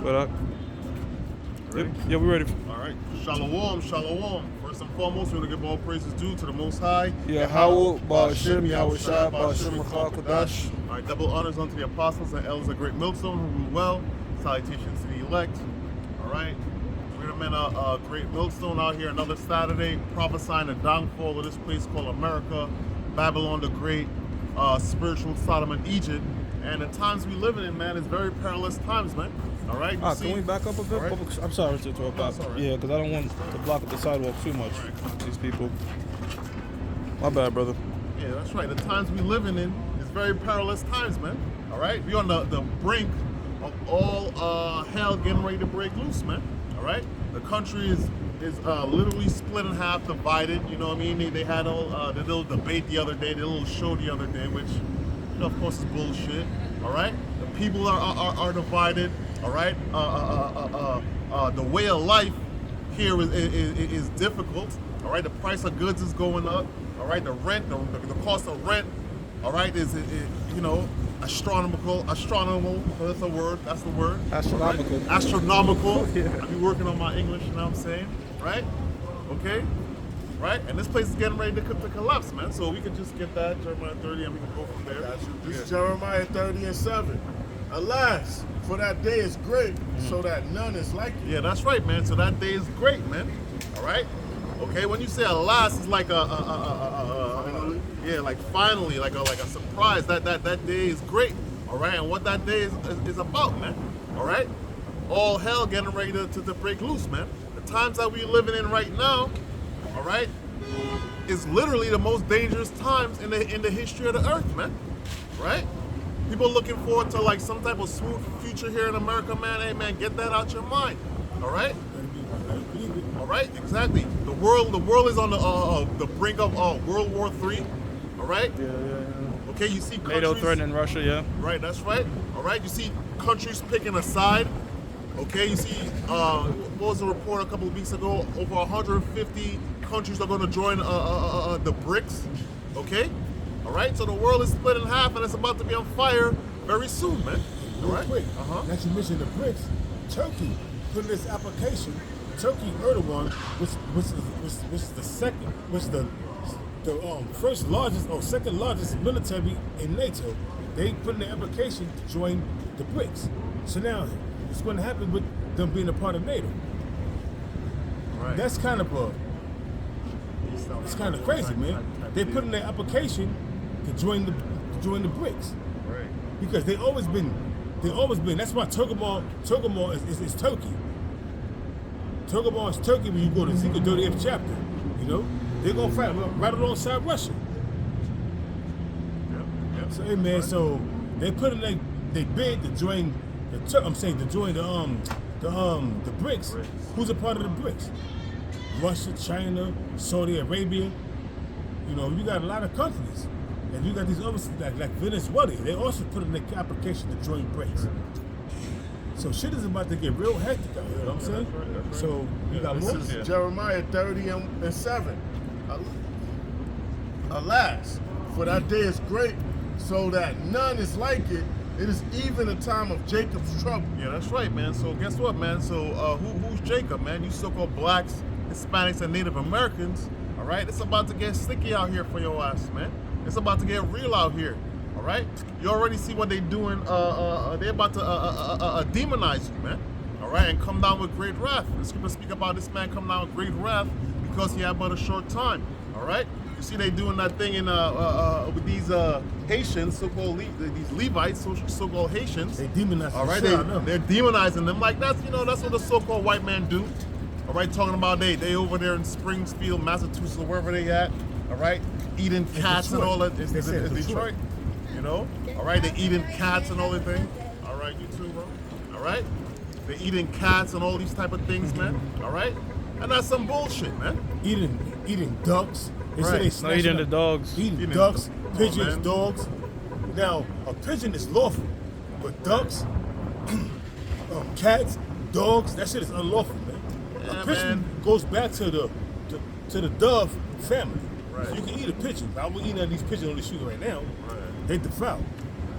What up? Ready? Yeah, we ready. All right. Shalom, shalom. First and foremost, we want to give all praises due to the Most High. Yahweh, Ba'ashem, Yahushua, Ba'ashem, Rakha, Kodash. All right. Double honors unto the apostles and elders of Great Millstone who rule well. Salutations to the elect. All right. We're men a Great Millstone out here another Saturday, prophesying the downfall of this place called America, Babylon the Great, spiritual Sodom and Egypt. And the times we living in, man, is very perilous times, man. All right. Can we back up a bit? Right. I'm sorry to interrupt. Right. Yeah, because I don't want to block up the sidewalk too much. These people. My bad, brother. Yeah, that's right. The times we living in is very perilous times, man. All right. We're on the brink of all hell getting ready to break loose, man. All right. The country is literally split in half, divided. You know what I mean? They had all the little debate the other day, the little show the other day, which, you know, of course, is bullshit. All right. The people are divided. All right. The way of life here is difficult. All right. The price of goods is going up. All right. The rent, the cost of rent, all right, is you know, astronomical. That's the word. Astronomical. Right? Astronomical. Yeah. I be working on my English. You know what I'm saying? Right. Okay. Right. And this place is getting ready to collapse, man. So we can just get that Jeremiah 30, and we can go from there. This is Jeremiah 30 and 7. Alas, for that day is great, so that none is like it. Yeah, that's right, man. So that day is great, man. All right. Okay. When you say alas, it's like yeah, like finally, like a surprise. That day is great. All right. And what that day is about, man. All right. All hell getting ready to break loose, man. The times that we're living in right now, all right, is literally the most dangerous times in the history of the earth, man. Right? People looking forward to like some type of smooth future here in America, man. Hey, man, get that out your mind. All right? All right, exactly. The world is on the brink of World War III. All right? Yeah. Okay, you see countries. NATO threatening Russia, yeah. Right, that's right. All right, you see countries picking a side. Okay, you see, what was the report a couple of weeks ago? Over 150 countries are going to join the BRICS. Okay? All right, so the world is split in half and it's about to be on fire very soon, man. All right? Quick, now you mentioned the BRICS. Turkey put in this application. Turkey, Erdogan, which is the second, the first largest or second largest military in NATO. They put in the application to join the BRICS. So now, what's going to happen with them being a part of NATO? Right. That's kind of it's kind of crazy, man. They put in their application to join the BRICS. Right. Because they always been. That's why Turkey is Turkey. Turkey is Turkey when you go to Ezekiel 38th chapter. You know, they're gonna fight right alongside Russia. Yep. So hey man, so they put in they bid to join the BRICS. Who's a part of the BRICS? Russia, China, Saudi Arabia. You know, you got a lot of countries. And you got these others like Venezuela. They also put in their application to join BRICS. So shit is about to get real hectic out here, you know what I'm saying? That's right. So you got more? is Jeremiah 30 and 7. Alas, for that day is great, so that none is like it. It is even a time of Jacob's trouble. Yeah, that's right, man. So guess what, man? So who's Jacob, man? You so-called blacks, Hispanics, and Native Americans. All right, it's about to get sticky out here for your ass, man. It's about to get real out here. All right, you already see what they're doing. They're about to demonize you, man. All right, and come down with great wrath. The scriptures speak about this man come down with great wrath because he had but a short time. All right, you see they doing that thing in with these Haitians, so-called these Levites, so-called Haitians. They demonize All right, they're demonizing them like that's what the so-called white man do. All right, talking about they over there in Springfield, Massachusetts, or wherever they at. All right, eating cats and all that. It's Detroit. You know. All right, they eating cats and all that thing. All right, you too, bro. All right, they're eating cats and all these type of things, man. All right, and that's some bullshit, man. Eating ducks. They Right. say they No, snatching eating up- the dogs. Eating ducks, Come on, pigeons, man. dogs. Now, a pigeon is lawful, but ducks, cats, dogs, that shit is unlawful, man. Yeah, A pigeon man. goes back to the dove family. Right. So you can eat a pigeon. I won't eat none of these pigeons on the shoot right now. Right. They defile.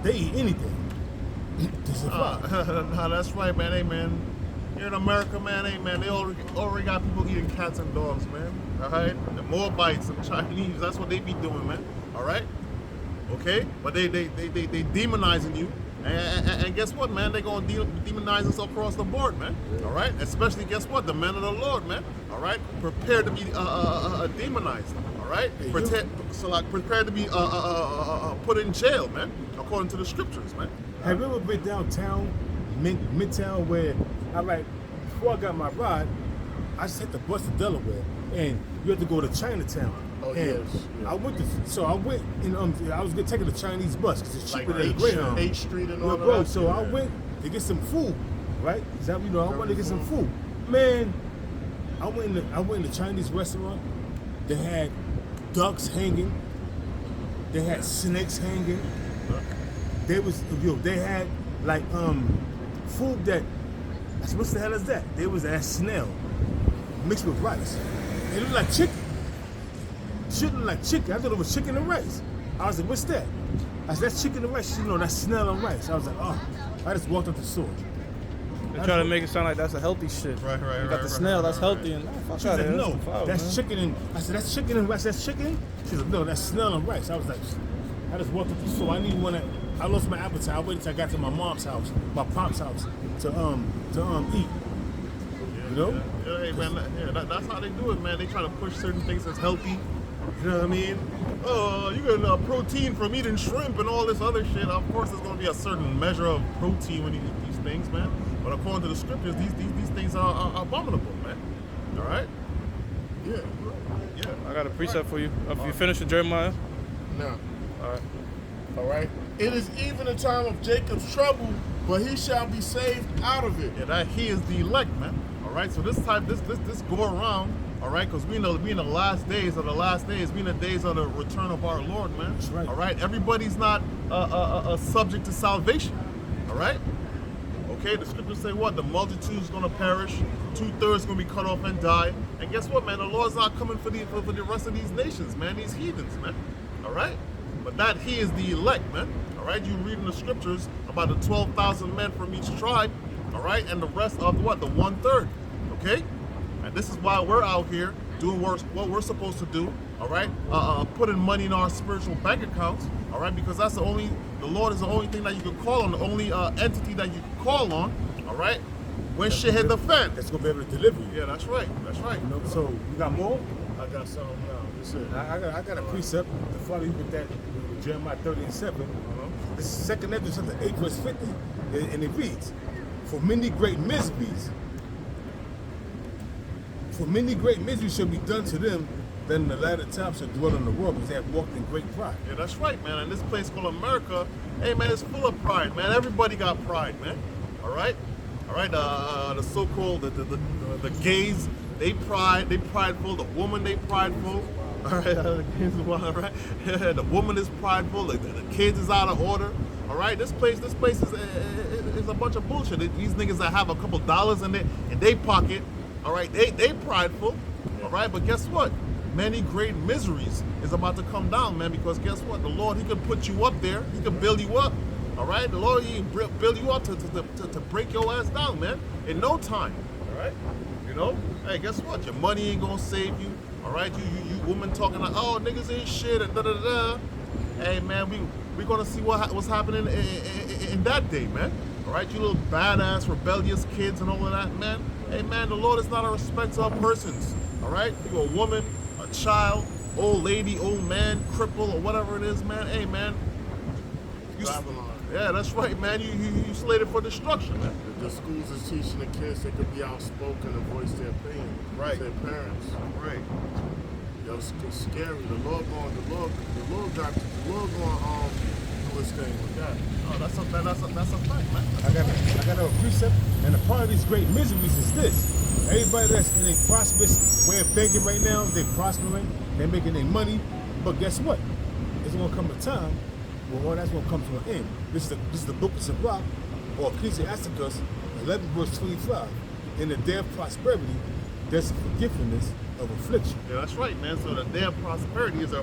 They eat anything. to survive. Nah, that's right, man. Hey, man. Here in America, man, hey, man, they already got people eating cats and dogs, man. All right? The Moabites and Chinese, that's what they be doing, man. All right? Okay? But they demonizing you. And guess what, man? They're going to demonize us across the board, man. All right? Especially, guess what? The men of the Lord, man. All right? Prepared to be demonized. All right? Prepared to be put in jail, man. According to the scriptures, man. Have you ever been downtown, Midtown, where, all right, before I got my ride, I just hit the bus to Delaware, and you had to go to Chinatown. Oh, and yes. I went, and I was taking the Chinese bus because it's cheaper than Like Greyhound. 8th Street and all bro, that. so I went to get some food, right? I wanted to get some food. Man, I went in the Chinese restaurant. They had ducks hanging. They had snakes hanging. They had like food that, what the hell is that? There was that snail mixed with rice. It looked like chicken. Shit looked like chicken. I thought it was chicken and rice. I was like, what's that? I said, that's chicken and rice. You know, that's snail and rice. I was like, oh. I just walked up the store. They try to make it sound like that's a healthy shit. Right. You got the snail, that's healthy. And She said, no, that's chicken and, I said, that's chicken and rice. That's chicken? She said, no, that's snail and rice. I was like, I just walked up the store. I lost my appetite. I waited till I got to my mom's house, my pop's house, to eat. You know? Yeah, hey, man, that's how they do it, man. They try to push certain things as healthy. You know what I mean? Oh, you get protein from eating shrimp and all this other shit. Of course, there's going to be a certain measure of protein when you eat these things, man. But according to the scriptures, these things are abominable, man. All right? Yeah. I got a precept for you. If you finish with Jeremiah. No. All right. All right. It is even a time of Jacob's trouble, but he shall be saved out of it. Yeah, that he is the elect, man. All right, so this go around, all right, because we in the last days of the last days, we in the days of the return of our Lord, man. That's right. All right, everybody's not subject to salvation, all right? Okay, the scriptures say what? The multitude is going to perish, 2/3 going to be cut off and die. And guess what, man? The Lord's not coming for the rest of these nations, man, these heathens, man. All right? But that he is the elect, man. All right, you read in the scriptures about the 12,000 men from each tribe, all right, and the rest of what? The 1/3, okay? And this is why we're out here doing what we're supposed to do, all right? Putting money in our spiritual bank accounts, all right? Because that's the Lord is the only thing that you can call on, the only entity that you can call on, all right? When shit hit the fan. That's going to be able to deliver you. Yeah, that's right. That's right. You know, so you got more? I got something now. This is I got a precept to follow you with that, with Jeremiah 30:7. This is 2nd Ezra chapter 8 verse 50, and it reads, For many great miseries shall be done to them, then in the latter time shall dwell in the world, because they have walked in great pride. Yeah, that's right, man. And this place called America, hey, man, it's full of pride, man. Everybody got pride, man. All right? All right, the so-called, the gays, they prideful. The woman, they prideful. All right, the kids, all right? The woman is prideful. The kids is out of order. All right, this place is a bunch of bullshit. These niggas that have a couple dollars in their pocket, all right, they prideful. All right, but guess what? Many great miseries is about to come down, man, because guess what? The Lord, he can put you up there. He can build you up. All right, the Lord, he can build you up to break your ass down, man, in no time. All right, you know? Hey, guess what? Your money ain't gonna save you. All right, you women talking like, oh, niggas ain't shit and da-da-da. Hey, man, we gonna see what's happening in that day, man. All right, you little badass, rebellious kids and all of that, man. Hey, man, the Lord is not a respecter of persons. All right, you a woman, a child, old lady, old man, cripple, or whatever it is, man. Hey, man. Babylon. Yeah, that's right, man. You slated for destruction, man. The schools is teaching the kids they could be outspoken and voice their opinion. Right. Their parents. Right. Yo, it's scary. The Lord going do his thing with that. Oh, that's a fact, man. I got a precept, and a part of these great miseries is this. Everybody that's in a prosperous way of thinking right now, they're prospering, they're making their money, but guess what? There's gonna come a time where all that's gonna come to an end. This is the book of Sirach, or Ecclesiasticus 11 verse 25. In the day of prosperity, there's forgiveness of affliction. Yeah, that's right, man. So the day of prosperity is a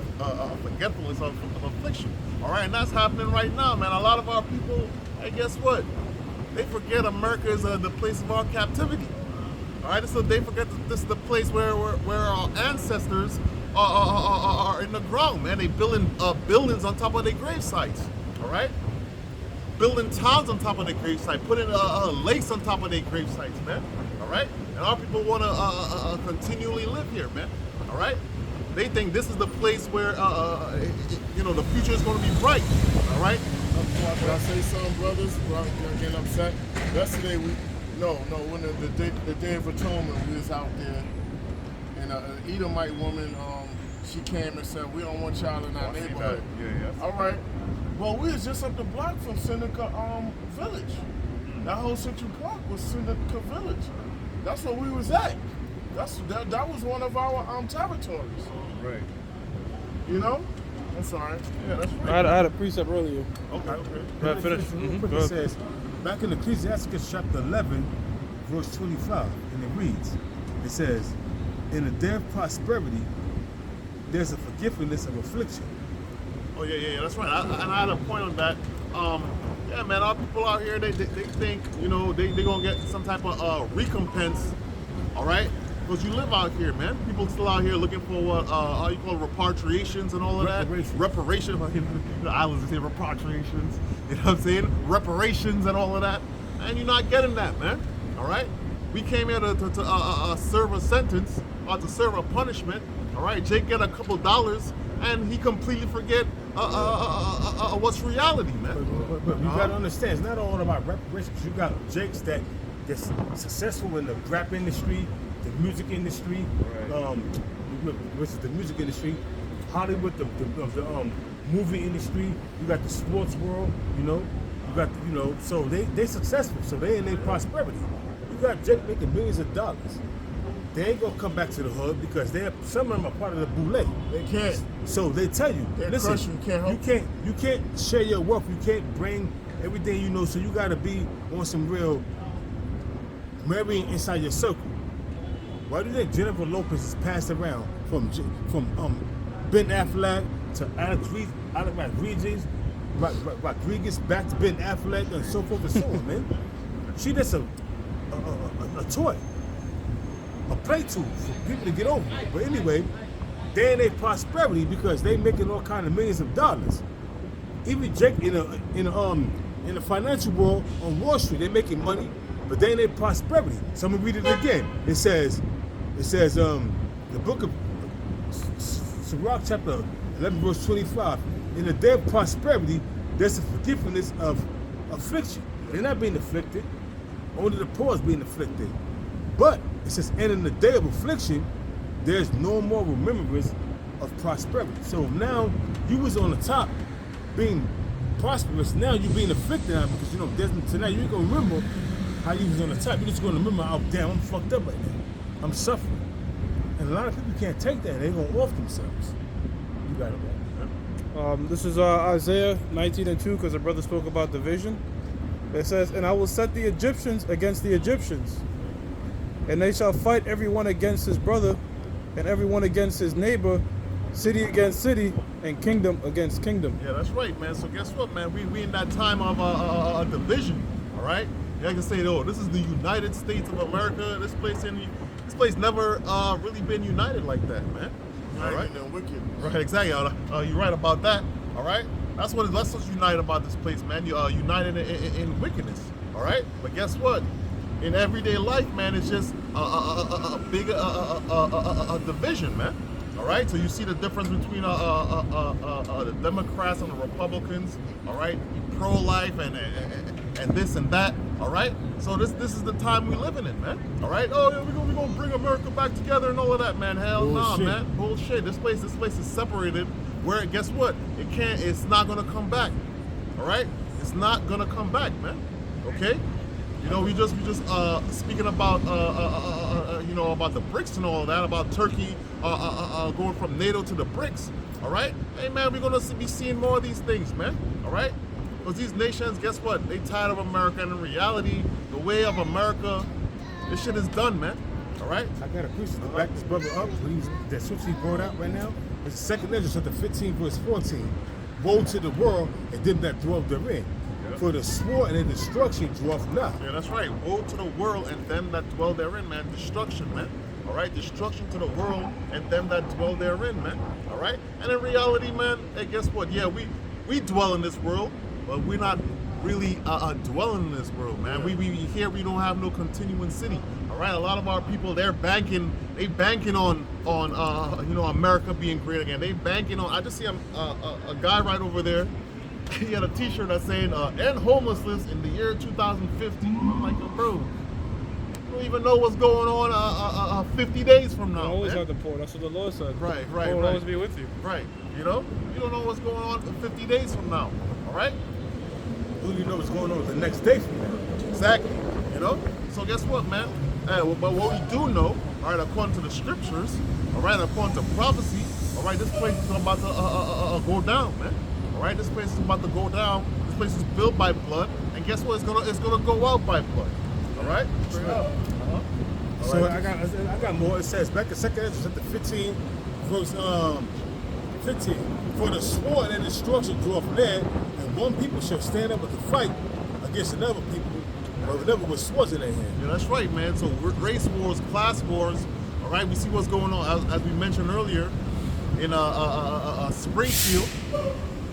forgetfulness of affliction. All right, and that's happening right now, man. A lot of our people, hey, guess what? They forget America is the place of our captivity. All right, so they forget that this is the place where our ancestors are in the ground, man. They building buildings on top of their grave sites. All right, building towns on top of their grave site, putting lakes on top of their grave sites, man. All right, and our people want to continually live here, man. All right, they think this is the place where the future is going to be bright. All right. Can I say something, brothers? Without getting upset. Yesterday when the Day of Atonement, we was out there, and an Edomite woman, she came and said, "We don't want y'all in our neighborhood." Yeah. All right. Well, we was just up the block from Seneca Village. That whole Central Park was Seneca Village. That's where we was at. That was one of our territories. Right. You know? I'm sorry. Yeah, that's right. I had a precept earlier. Okay. Go ahead, finish. Real quick, Go it ahead. says, back in Ecclesiastes chapter 11, verse 25, and it reads, it says, in the day of prosperity, there's a forgiveness of affliction. Oh yeah, that's right. And I had a point on that. Yeah, man, our people out here, they think, they gonna get some type of recompense, all right? Because you live out here, man. People still out here looking for what how you call it, repatriations and all of that. Reparations. I was gonna say repatriations. You know what I'm saying? Reparations and all of that. And you're not getting that, man. All right? We came here to serve a sentence or to serve a punishment. All right? Jake get a couple dollars and he completely forget what's reality, man. But you gotta understand, it's not all about reparations. You got Jakes that's successful in the rap industry, the music industry, which is the music industry, Hollywood, the movie industry. You got the sports world, you got so they successful, so they in their prosperity. You got Jake making millions of dollars. They ain't gonna come back to the hood because some of them are part of the boule. They can't. So they tell you, listen, you can't help. you can't share your wealth. You can't bring everything you know. So you gotta be on some real marrying inside your circle. Why do you think Jennifer Lopez is passed around from Ben Affleck to Rodriguez back to Ben Affleck and so forth and so on, man? She just a toy, a play tool for people to get over. But anyway, they in their prosperity because they making all kind of millions of dollars. Even Jake in the financial world on Wall Street, they making money, but they in their prosperity. So I'm gonna read it again. It says the book of Sirach chapter 11 verse 25. In the day of prosperity, there's a forgiveness of affliction. They're not being afflicted. Only the poor is being afflicted. But it says, and in the day of affliction, there's no more remembrance of prosperity. So now you was on the top being prosperous. Now you're being afflicted now because so now you ain't gonna remember how you was on the top. You're just gonna remember, oh damn, I'm fucked up right now. I'm suffering. And a lot of people can't take that. They're gonna off themselves. You got it, man. This is Isaiah 19:2, because the brother spoke about division. It says, and I will set the Egyptians against the Egyptians, and they shall fight everyone against his brother, and everyone against his neighbor, city against city, and kingdom against kingdom. Yeah, that's right, man. So guess what, man? We in that time of division, all right? You can say, oh, this is the United States of America. This place never really been united like that, man. All right? Right, exactly. You're right about that. All right. That's what's united about this place, man. You are united in wickedness. All right. But guess what? In everyday life, man, it's just a big division, man. All right. So you see the difference between the Democrats and the Republicans. All right. Pro-life and this and that. All right. So this is the time we living in, man. All right. Oh, yeah, we're gonna bring America back together and all of that, man. Hell nah, man. Bullshit. This place is separated. Where guess what? It's not gonna come back. All right. It's not gonna come back, man. Okay. We just speaking about about the BRICS and all of that, about Turkey going from NATO to the BRICS. All right. Hey man, we're gonna be seeing more of these things, man. All right. Because these nations, guess what? They tired of America, and in reality, the way of America, this shit is done, man. All right. I got a precept to back this brother up. Please, that switch he brought out right now. It's 2nd Ezra chapter 15, verse 14. Woe to the world and them that dwell therein. For the sword and the destruction draweth not. Yeah, that's right. Woe to the world and them that dwell therein, man. Destruction, man. All right, destruction to the world and them that dwell therein, man. All right, and in reality, man, hey, guess what? Yeah, we dwell in this world, but we're not really dwelling in this world, man. We here we don't have no continuing city. All right, a lot of our people they're banking on you know, America being great again. They banking on. I just see a guy right over there. He had a T-shirt that's saying "End homelessness in the year 2050." I'm like, yo, bro, you don't even know what's going on 50 days from now. You always man. have the poor. That's what the Lord said. Right. The poor will always be with you. Right. You know, you don't know what's going on 50 days from now. All right. Who do you know what's going on the next day from now? Exactly. You know. So guess what, man? But what we do know, all right, according to the scriptures, all right, according to prophecy, all right, this place is about to go down, man. All right, this place is about to go down. This place is built by blood, and guess what? It's gonna go out by blood. All right. Straight up. So I got more. It says back in 2nd Ezra chapter 15, verse 15. For the sword and destruction draweth near, and one people shall stand up to fight against another people, or another with swords in their hand. Yeah, that's right, man. So race wars, class wars. All right, we see what's going on as we mentioned earlier in Springfield.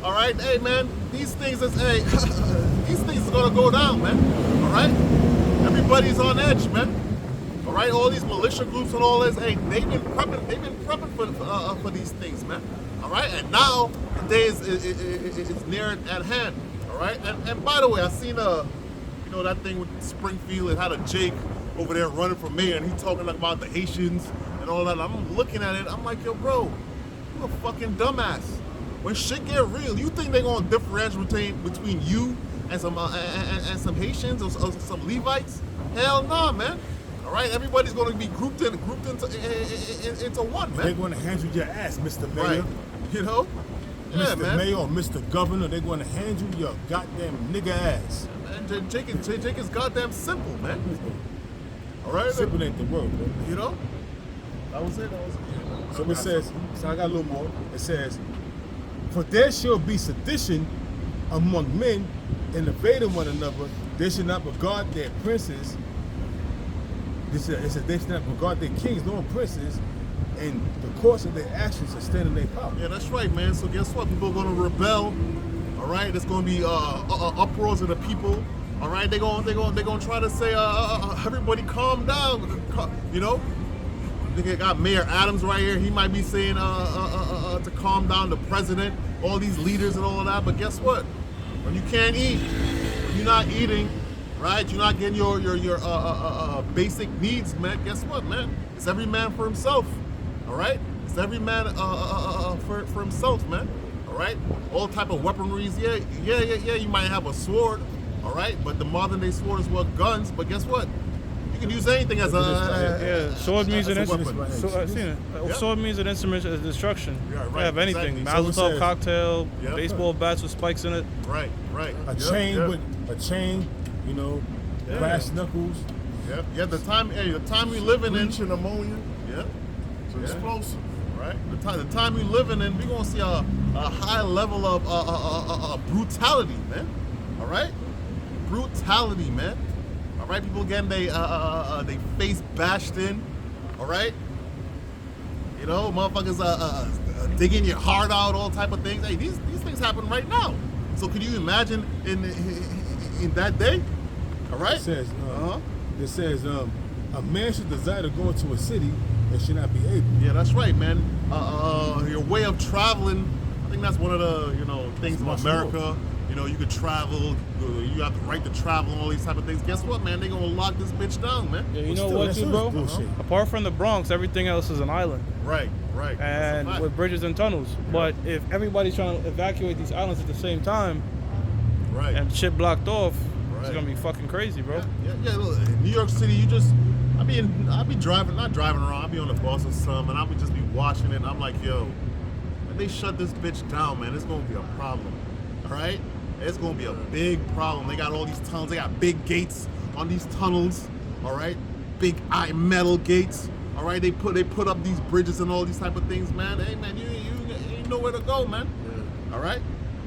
All right, hey man, these things is these things is gonna go down, man. All right, everybody's on edge, man. All right, all these militia groups and all this, hey, they've been prepping for these things, man. All right, and now the day is near at hand. All right, and by the way, I seen you know that thing with Springfield. It had a Jake over there running for mayor, and he talking about the Haitians and all that. I'm looking at it, I'm like, yo, bro, you a fucking dumbass. When shit get real, you think they gonna differentiate between you and some Haitians or some Levites? Hell no, man. All right, everybody's gonna be grouped into one, man. They're gonna handle your ass, Mr. Mayor. Right. You know? Yeah, Mr. man. Mayor or Mr. Governor, they're gonna handle your goddamn nigga ass. Man, Jake is goddamn simple, man. All right. Simple ain't the word, man. You know? That was it. So it says, so I got a little more. It says, for there shall be sedition among men, and invading one another. They should not regard their princes. It says they should not regard their kings nor princes, and the course of their actions are standing in their power. Yeah, that's right, man. So guess what? People are gonna rebel. All right, there's gonna be uproars of the people. All right, they're gonna try to say, everybody calm down. You know, they got Mayor Adams right here. He might be saying to calm down the president, all these leaders and all of that. But guess what? When you can't eat, when you're not eating, right? You're not getting your basic needs met. Guess what, man? It's every man for himself. All right, it's every man for himself, man. All right, all type of weaponries. Yeah. You might have a sword. All right, but the modern day sword is what guns. But guess what? You can use anything as Sword means an as a instrument. weapon. So, I've seen it. Yep. Sword means an instrument of destruction. Yeah, right, You have anything. exactly. Mazel So it tov says- cocktail, Yep. baseball bats with spikes in it. Right. A Yep, chain yep. with a chain, you know, Yeah. brass knuckles. Yeah. The time we living in. Bleach and ammonia. Yeah. It's explosive. Right. The time we living in, we're gonna see a high level of brutality, man. All right. Brutality, man. All right. People getting they face bashed in. All right. You know, motherfuckers digging your heart out, all type of things. Hey, these things happen right now. So can you imagine in that day? All right. It says, a man should desire to go into a city and should not be able. Yeah, that's right, man. Your way of traveling, I think that's one of the things in Much America. You know, you could travel. You have the right to travel and all these type of things. Guess what, man? They gonna lock this bitch down, man. Yeah, you But know still, what, that's too, bro? bullshit. Apart from the Bronx, everything else is an island. Right. And That's a fact. with bridges and tunnels. But if everybody's trying to evacuate these islands at the same time right. and shit blocked off, it's Right. gonna be fucking crazy, bro. Yeah. Look, in New York City, I be driving, not driving around. I be on the bus or something, and I be just be watching it. And I'm like, yo, when they shut this bitch down, man, it's gonna be a problem. All right, it's gonna be a big problem. They got all these tunnels. They got big gates on these tunnels. All right, big metal gates. All right, they put up these bridges and all these type of things, man. Hey, man, you ain't nowhere to go, man. Yeah. All right,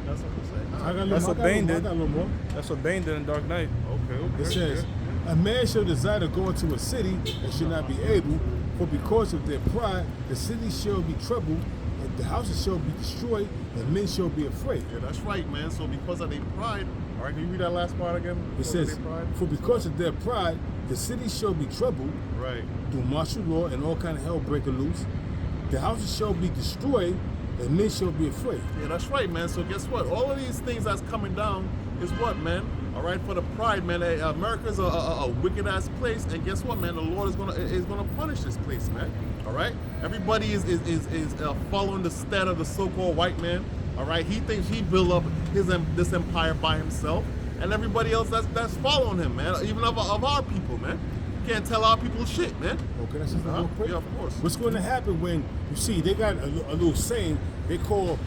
that's what I'm saying. I got That's what Bane did. I got a little more. That's what Bane did in Dark Knight. Okay. It says, a man shall desire to go into a city and shall not be able, for because of their pride, the city shall be troubled, and the houses shall be destroyed, and men shall be afraid. Yeah, that's right, man. So because of their pride, all right, can you read that last part again? It Because of says, their pride? for because of their pride, the city shall be troubled, Right. through martial law and all kind of hell breaking loose. The houses shall be destroyed, and men shall be afraid. Yeah, that's right, man. So guess what? All of these things that's coming down is what, man? All right, for the pride, man. America's a wicked ass place, and guess what, man? The Lord is gonna punish this place, man. All right. Everybody is following the stead of the so-called white man. All right. He thinks he built up this empire by himself, and everybody else that's following him, man. Even of our people, man. You can't tell our people shit, man. Okay, that's just real quick. Yeah, of course. What's going to happen when you see they got a little saying they call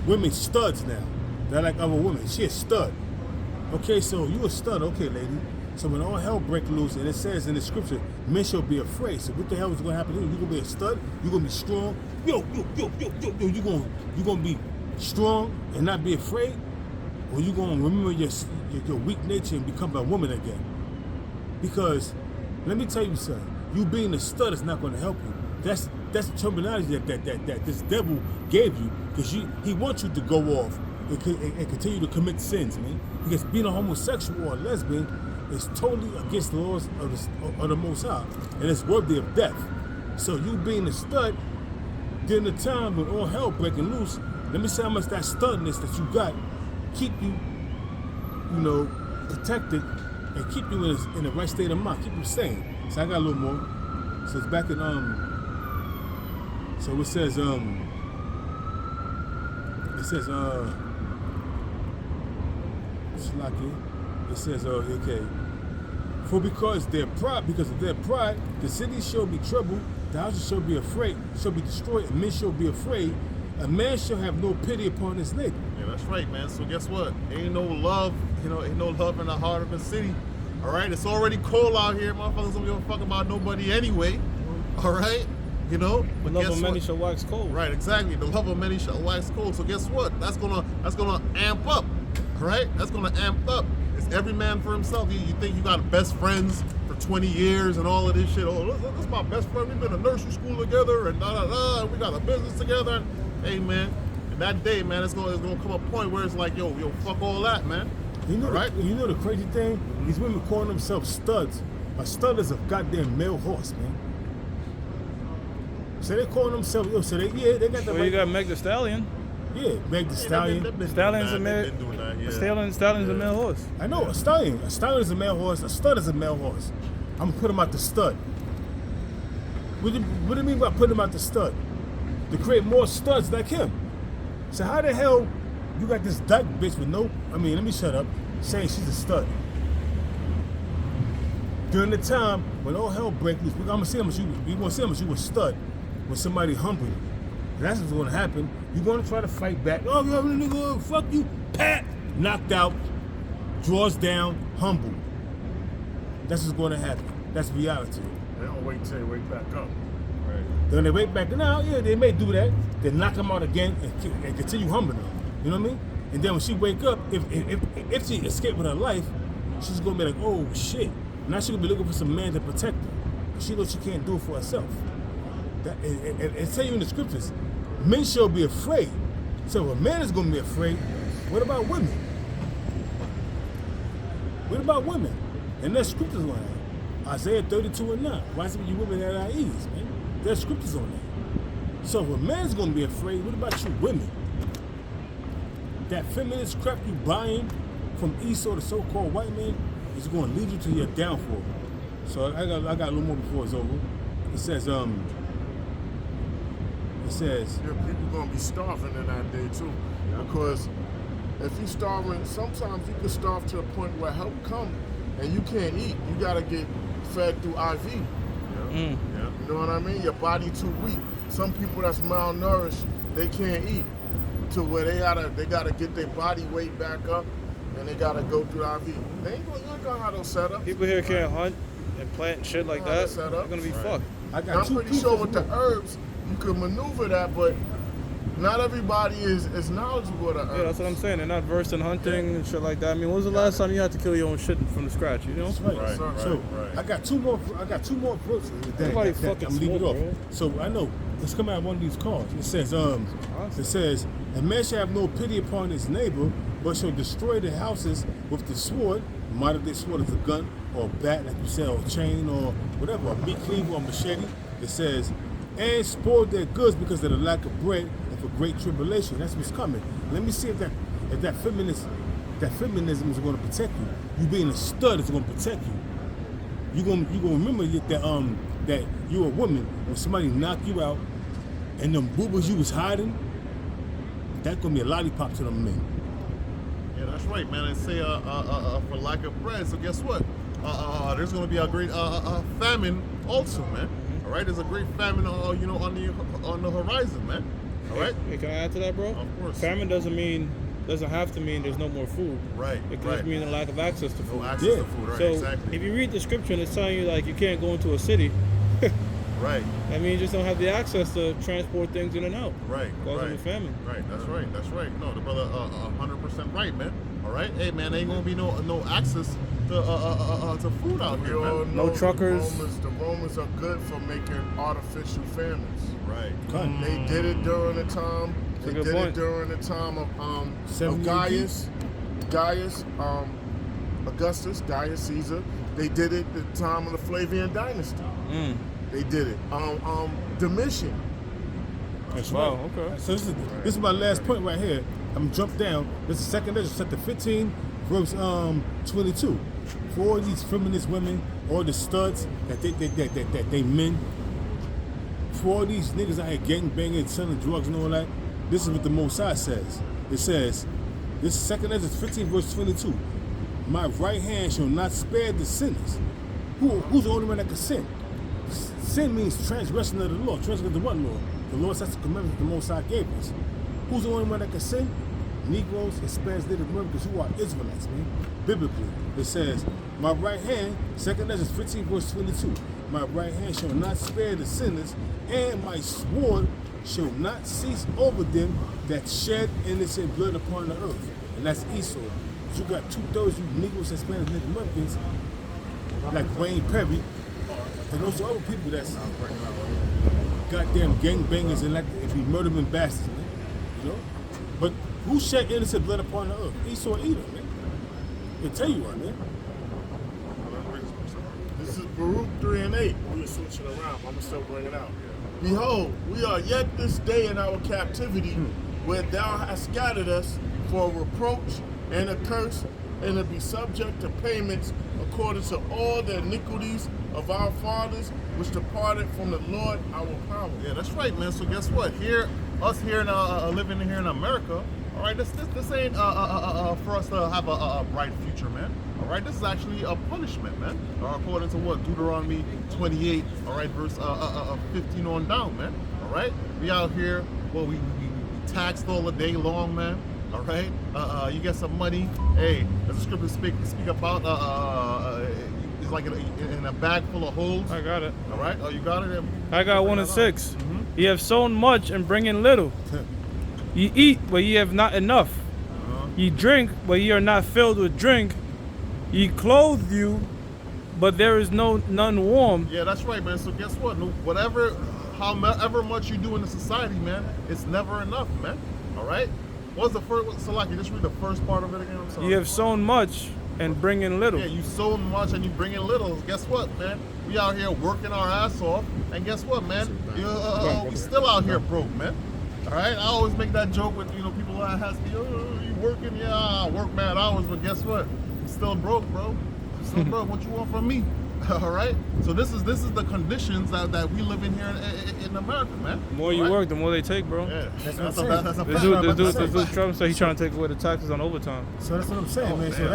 women studs now? They're like other women. She a stud. Okay, so you a stud, okay, lady. So when all hell break loose, and it says in the scripture, men shall be afraid. So what the hell is going to happen to you? You gonna be a stud? You gonna be strong? Yo. You gonna be strong and not be afraid, or you gonna remember your weak nature and become a woman again? Because let me tell you something. You being a stud is not going to help you. That's the terminology that this devil gave you, because he wants you to go off and continue to commit sins, man. Because being a homosexual or a lesbian is totally against the laws of the Most High, and it's worthy of death. So you being a stud during the time when all hell breaking loose, let me see how much that studness that you got keep you, protected and keep you in the right state of mind, keep you sane. So I got a little more. So it's back in so it says it says okay. For because of their pride, the city shall be troubled, the houses shall be afraid, shall be destroyed, and men shall be afraid. A man shall have no pity upon his neighbor. Yeah, that's right, man. So guess what? Ain't no love, ain't no love in the heart of the city. All right, it's already cold out here. Motherfuckers don't give a fuck about nobody anyway. All right, The But love guess of many what? shall wax cold. Right, exactly. The love of many shall wax cold. So guess what? That's gonna amp up. All right, that's gonna amp up. It's every man for himself. You think you got best friends for 20 years and all of this shit? Oh, that's my best friend. We've been in nursery school together and we got a business together. Hey man, and that day, man, it's gonna come a point where it's like, yo, fuck all that, man. You know, right? You know the crazy thing? These women calling themselves studs. A stud is a goddamn male horse, man. So they calling themselves, they got the Well, you got Meg the Stallion. Yeah, Meg the Stallion. Stallion's a male. Stallion's a male horse. I know, a stallion. A stallion is a male horse. A stud is a male horse. I'm gonna put him out the stud. What do you mean by put him out the stud? To create more studs like him. So how the hell you got this dyke bitch with let me shut up, saying she's a stud. During the time when all hell break loose, we're gonna see how much you a stud when somebody humble you. And that's what's gonna happen. You're gonna try to fight back. Oh, nigga, fuck you. Pat! Knocked out, draws down, humble. That's what's gonna happen. That's reality. They don't wait till they wake back up. Right. Then they wake back. Now, yeah, they may do that. They knock them out again and continue humbling them. You know what I mean? And then when she wake up, if she escaped with her life, she's gonna be like, oh shit. Now she's gonna be looking for some man to protect her. She knows she can't do it for herself. And tell you in the scriptures, men shall be afraid. So if a man is gonna be afraid, what about women? What about women? And there's scriptures on that. Isaiah 32:9. Why is it you women at our ease, man? There's scriptures on that. So if a man's gonna be afraid, what about you women? That feminist crap you buying from Esau, the so-called white man, is going to lead you to your downfall. So I got a little more before it's over. It says, Yeah, people gonna be starving in that day too. Because if you starving, sometimes you can starve to the point where help come and you can't eat. You gotta get fed through IV. Yeah. You know what I mean? Your body too weak. Some people that's malnourished, they can't eat. To where they gotta get their body weight back up and they gotta go through IV. You ain't gonna have no setup. People here can't hunt, and plant shit like How to that, set they're up. gonna be Right. fucked. I And got I'm two pretty sure with the pieces. herbs, you could maneuver that, but not everybody is knowledgeable of the herbs. Yeah, that's what I'm saying. They're not versed in hunting and shit like that. I mean, when was the last time you had to kill your own shit from the scratch? You know? That's right. Right, so right. I got two more approaches. Everybody fucking I'm leaving smoke, off. bro. So I know it's coming out of one of these cars. It says a man shall have no pity upon his neighbor, but shall destroy the houses with the sword. Modern day sword is a gun or a bat, like you said, or a chain or whatever, a meat cleaver or machete. It says, and spoil their goods because of the lack of bread and for great tribulation. That's what's coming. Let me see if that feminism is going to protect you. You being a stud is going to protect you. You gonna remember that you're a woman when somebody knock you out and them boobas you was hiding. That's gonna be a lollipop to them men. Yeah, that's right, man. And say for lack of bread. So guess what? There's going to be a great famine also, man. All right, there's a great famine, on the horizon, man. All right. Hey, can I add to that, bro? Of course. Famine doesn't have to mean there's no more food. Right. It can right. just mean the lack of access to food. No access Yeah. to food. Right. So exactly. if you read the scripture and it's telling you like you can't go into a city, Right. I mean you just don't have the access to transport things in and out. Right. Causing right. a famine. Right. That's right. That's right. No, the brother 100% right, man. All right. Hey, man, ain't gonna be no access to food out We here, all man. No know truckers. The Romans are good for making artificial famines. Right. They did it during the time. That's a They good did point. it during the time of 70 Gaius, Augustus, Gaius Caesar. They did it at the time of the Flavian dynasty. They did it. Domitian. That's Wow, right. okay. So this is my last point right here. I'm gonna jump down. This is second letter, chapter 15, verse 22. For all these feminist women, all the studs that they men, for all these niggas out here gang banging, selling drugs and all that, this is what the Most High says. It says, this second letter is 15, verse 22. My right hand shall not spare the sinners. Who's the only one that can sin? Sin means transgression of the law. Transgression of what law? The Lord sets the commandments the Most High gave us. Who's the only one that can sin? Negroes, Hispanics, Native Americans who are Israelites, man. Biblically, it says, my right hand, 2 Ezra 15, verse 22, my right hand shall not spare the sinners, and my sword shall not cease over them that shed innocent blood upon the earth. And that's Esau. But you got 2/3 you Negroes, Hispanics, Native Americans, like Wayne Perry, and those other people that's goddamn gangbangers and like if you murdering bastards, man. You know? But who shed innocent blood upon the earth? Esau and Edom, man. They tell you what, man. This is Baruch 3 and 8. We're switching around. I'm gonna still bring it out. Behold, we are yet this day in our captivity, where thou hast scattered us for a reproach and a curse, and to be subject to payments according to all the iniquities of our fathers, which departed from the Lord our power. Yeah, that's right, man. So guess what? Us here in living here in America. All right, this ain't for us to have a bright future, man. All right, this is actually a punishment, man. According to what Deuteronomy 28, all right, verse 15 on down, man. All right, we out here. Well, we taxed all the day long, man. All right, you get some money. Hey, does the scripture speak about it's like in a bag full of holes. I got it. All right, oh, you got it. I got 1 and 6. Ye have sown much and bring in little. Ye eat, but ye have not enough. Ye drink, but ye are not filled with drink. Ye clothe you, but there is none warm. Yeah, that's right, man. So guess what? However much you do in the society, man, it's never enough, man. All right. What's the first? So, like, you just read the first part of it again. I'm sorry. Ye have sown much and bring in little. Yeah, you sow much and you bring in little. Guess what, man? We out here working our ass off, and guess what, man? We still out here broke, man. All right. I always make that joke with people that has me. Oh, you working? Yeah, I work mad hours, but guess what? I'm still broke, bro. I'm still broke. What you want from me? All right. So this is the conditions that we live in here in America, man. The more you All right? work, the more they take, bro. Yeah, That's what I'm saying. that's a This fact. dude Trump said he's trying to take away the taxes on overtime. So that's what I'm saying, man. So man.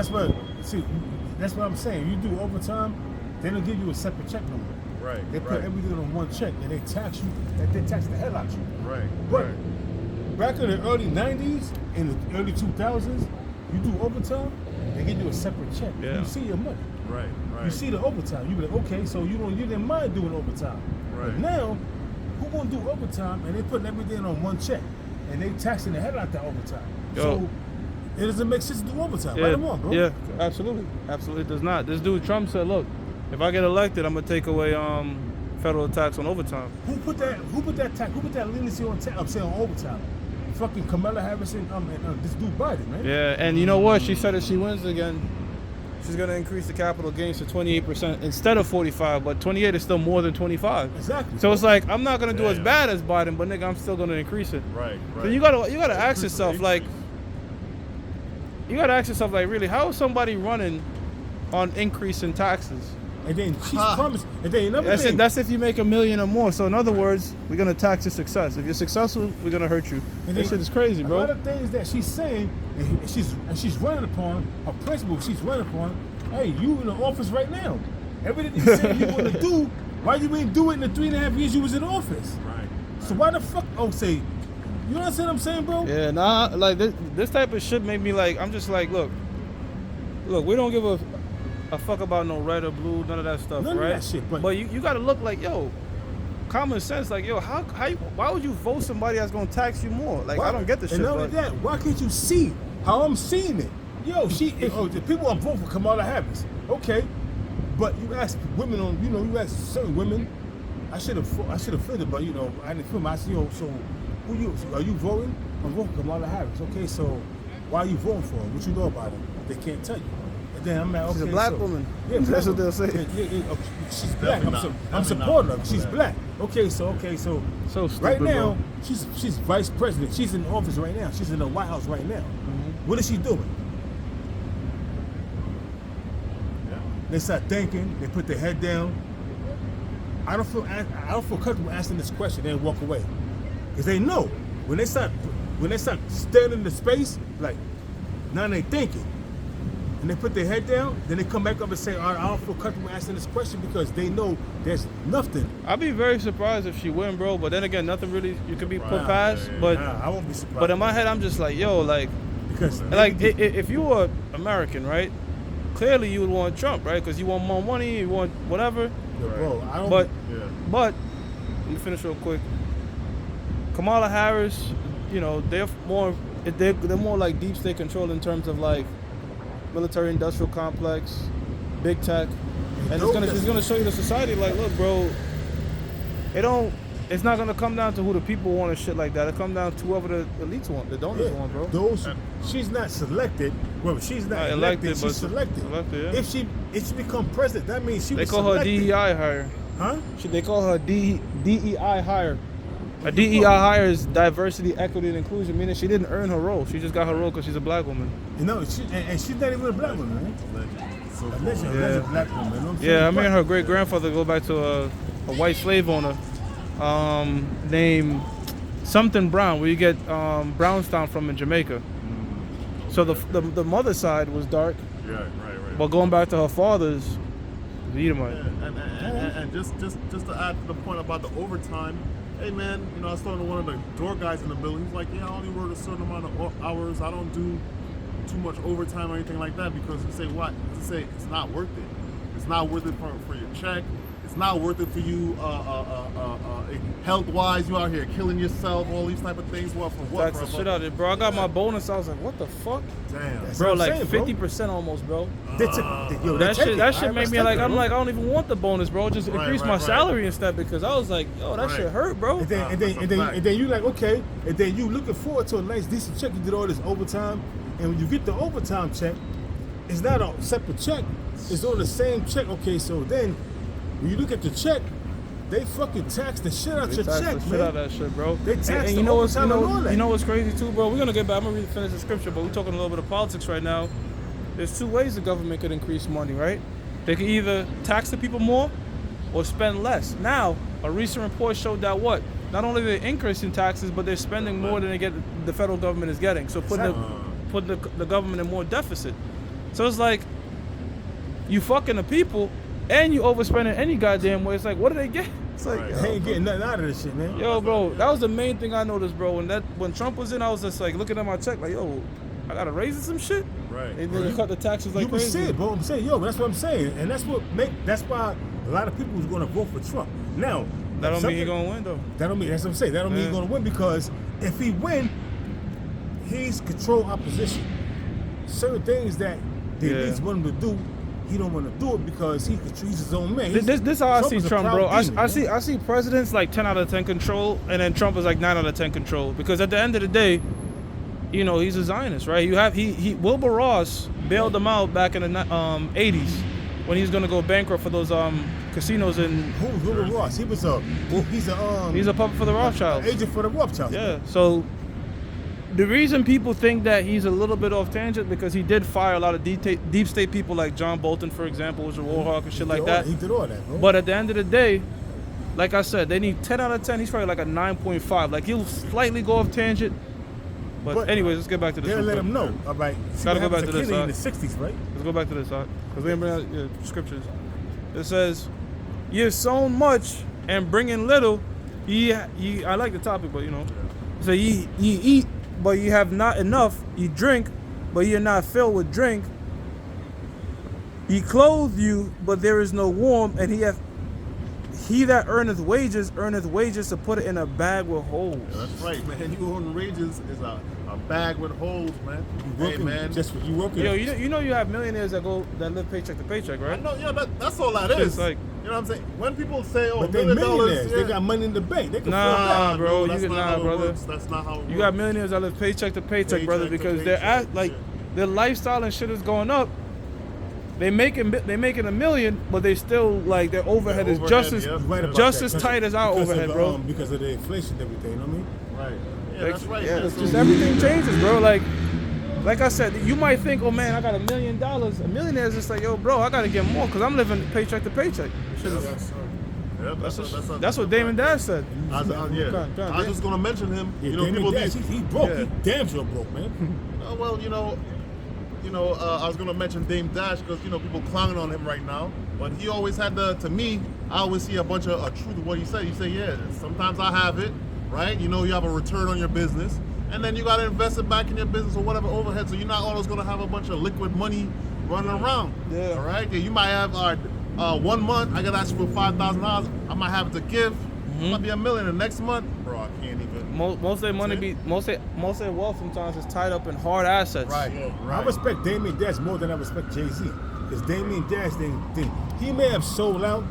that's what I'm saying. You do overtime, they don't give you a separate check number. Right. They put right, everything on one check and they tax you. They tax the hell out you. right. But right. back in the early 90s, in the early 2000s, you do overtime, they give you a separate check. Yeah. You see your money. Right. You see the overtime. You be like, okay, so you didn't mind doing overtime. Right. But now, who gonna do overtime and they putting everything on one check and they taxing the hell out that overtime? Yo. So it doesn't make sense to do overtime. Right or wrong, bro? Yeah, absolutely. Absolutely it does not. This dude Trump said, look, if I get elected, I'm gonna take away federal tax on overtime. Who put that tax? Who put that leniency on tax? I'm saying on overtime. Fucking Kamala Harris and this dude Biden, man. Yeah, and you know what? She said if she wins again, she's gonna increase the capital gains to 28% instead of 45, but 28 is still more than 25. Exactly. So it's like I'm not gonna do as Damn. bad as Biden, but nigga, I'm still gonna increase it. Right. So you gotta ask yourself like, really, how is somebody running on increase in taxes? And then she's promised. And then another thing. That's if you make $1 million or more. So in other words, we're gonna tax your success. If you're successful, we're gonna hurt you. And That shit is crazy, A lot bro. of things that she's saying, and she's running upon her principle. She's running upon. Hey, you in the office right now. Everything you said you want to do, why you ain't do it in the 3.5 years you was in office? Right. So why the fuck? Oh, say, you understand what I'm saying, bro? Yeah, nah. Like this type of shit make me like. I'm just like, look. We don't give a fuck about no red or blue, none of that stuff, None of right? that shit, but you gotta look like, yo, common sense, like, yo, why would you vote somebody that's gonna tax you more? Like, I don't get this shit. And not only But that, why can't you see how I'm seeing it? Yo, the people are voting for Kamala Harris. Okay, but you ask women on, you ask certain women. I should have filled it, but I didn't feel my. So are you voting? I'm voting for Kamala Harris. Okay, so why are you voting for her? What you know about her? They can't tell you. And then I'm like, okay, she's a black so, woman. Yeah, That's what black they'll woman. say. Yeah, she's black. I'm Definitely supportive not. of her. She's black. Okay, so So stupid, right now, bro. she's vice president. She's in office right now. She's in the White House right now. Mm-hmm. What is she doing? Yeah. They start thinking. They put their head down. I don't feel comfortable asking this question. They walk away because they know when they start staring into space, like now they thinking, and they put their head down. Then they come back up and say, I don't feel comfortable asking this question because they know there's nothing. I'd be very surprised if she win, bro. But then again, nothing really you could be put Right, past. yeah, But Nah, I won't be surprised. but in my head, I'm just like, yo, like because if you were American, right? Clearly you would want Trump, right? Because you want more money, you want whatever. yo, bro, I don't. But Yeah. But let me finish real quick. Kamala Harris, they're more like deep state control in terms of like military industrial complex, big tech, and it's gonna show you the society like, look, bro, it's not gonna come down to who the people want and shit like that. It come down to whoever the elites want, the donors want, bro. She's not selected. Well, she's not elected. She's selected. Yeah. If she become president, that means she They was call selected. her DEI hire. Huh? They call her DEI hire. A DEI hire is diversity, equity, and inclusion, meaning she didn't earn her role. She just got her role because she's a black woman. And she's not even a black woman, man. So A cool. legend black woman. You know what I'm Yeah, I saying? mean her great grandfather go back to a white slave owner named something Brown, where you get Brownstown from in Jamaica. So the mother's side was dark, Yeah, right. but going back to her father's, the Edomite. Yeah, and just to add to the point about the overtime, hey man, I was talking to one of the door guys in the building. He's like, yeah, I only work a certain amount of hours. I don't do too much overtime or anything like that because you say what? You say it's not worth it. It's not worth it for your check. It's not worth it for you health-wise. You out here killing yourself, all these type of things. Well, for what? Tax the shit out of it, bro. I got my bonus. I was like, what the fuck, Damn. That's bro? what I'm Like saying, bro. 50% almost, bro. That shit made me like, I'm like, I don't even want the bonus, bro. Just increase my salary instead because I was like, yo, that shit hurt, bro. And then you like, okay, and then you looking forward to a nice decent check. You did all this overtime, and when you get the overtime check, it's not a separate check. It's on the same check. Okay, so then when you look at the check, they fucking tax the shit out your Tax check, the shit man. out of that shit, bro. They tax and the you know what's overtime and all that. you know what's crazy too, bro? We're gonna get back. I'm gonna finish the scripture, but we're talking a little bit of politics right now. There's two ways the government could increase money, right? They could either tax the people more or spend less. Now, a recent report showed that what? Not only they're increasing taxes, but they're spending more than the federal government is getting. So putting the government in more deficit. So it's like you fucking the people and you overspending any goddamn way. It's like, what do they get? It's like, They ain't getting nothing out of this shit, man. yo, bro, that was the main thing I noticed, bro. When Trump was in, I was just like looking at my check, like, yo, I gotta raise it some shit. Right. They nigga cut the taxes like You can crazy. see it, bro. I'm saying, yo, that's what I'm saying, and that's why a lot of people is going to vote for Trump. Now, That don't mean he something- gonna win though. That don't mean that's what I'm saying. That don't mean he's Yeah. gonna win because if he win, he's control opposition. Certain things that the Yeah. elites want him to do, he don't want to do it because he's his own man. This how I see is a Trump, proud bro. demon, I see presidents like 10 out of 10 control, and then Trump is like 9 out of 10 control. Because at the end of the day, you know, he's a Zionist, right? You have Wilbur Ross bailed him out back in the 80s when he was gonna go bankrupt for those casinos in. Who's Wilbur Ross? He's a puppet for the Rothschilds. agent for the Rothschilds. Yeah. So the reason people think that he's a little bit off tangent because he did fire a lot of deep state people like John Bolton, for example, was a war hawk and shit like that. He did all that, bro. But at the end of the day, like I said, they need 10 out of 10. He's probably like a 9.5. Like he'll slightly go off tangent. But anyways, let's get back to this. They'll real let quick. him know. All right. See Gotta what go happened back to to this, Kennedy in the 60s, right? Let's go back to this, because we didn't bring out scriptures. It says, "You've sown much and bringing little. I like the topic, but you know, so ye eat, but ye have not enough. Ye drink, but ye are not filled with drink. Ye clothe you, but there is no warmth. And he that earneth wages to put it in a bag with holes." Yeah, that's right, man. You earn wages is a bag with holes, man. You Hey, working, man. just you working. Yo, you know you have millionaires that live paycheck to paycheck, I right? know, yeah, that's all that It's is. like- you know what I'm saying? When people say, "Oh, But they're $1 million," millionaires. They yeah. got money in the bank. They can Nah, afford that. bro, that's you not nah, how it brother. works. That's not how it works. You got millionaires that live paycheck to paycheck, brother, Paycheck to because they're paycheck, like yeah. their lifestyle and shit is going up. They making $1 million, but they still like their overhead is overhead, just as yep. Right about just that, as 'cause tight as our because overhead, of, bro. Because of the inflation and everything, you know what I mean? Right. Yeah, that's right. Yeah, man. it's So- just everything changes, bro. Like I said, you might think, oh man, I got $1 million. A millionaire is just like, yo, bro, I gotta get more because I'm living paycheck to paycheck. Shit is- Yep, that's what Damon Dash said. I was just gonna mention him. Yeah, You know, Damon people Dash, think. he broke. Yeah. He damn sure broke, man. Well, I was gonna mention Dame Dash because people clowning on him right now, but he always had to me, I always see a bunch of truth of what he said. You say, yeah, sometimes I have it, right? You have a return on your business, and then you gotta invest it back in your business or whatever overhead. So you're not always gonna have a bunch of liquid money running around. Yeah. All right. Yeah, you might have 1 month I gotta ask you for $5,000. I might have it to give. It might be $1 million. The next month, bro, I can't even. Most of their money most of their wealth sometimes is tied up in hard assets. Right. I respect Damien Dash more than I respect Jay-Z. Because Damien Dash, he may have sold out,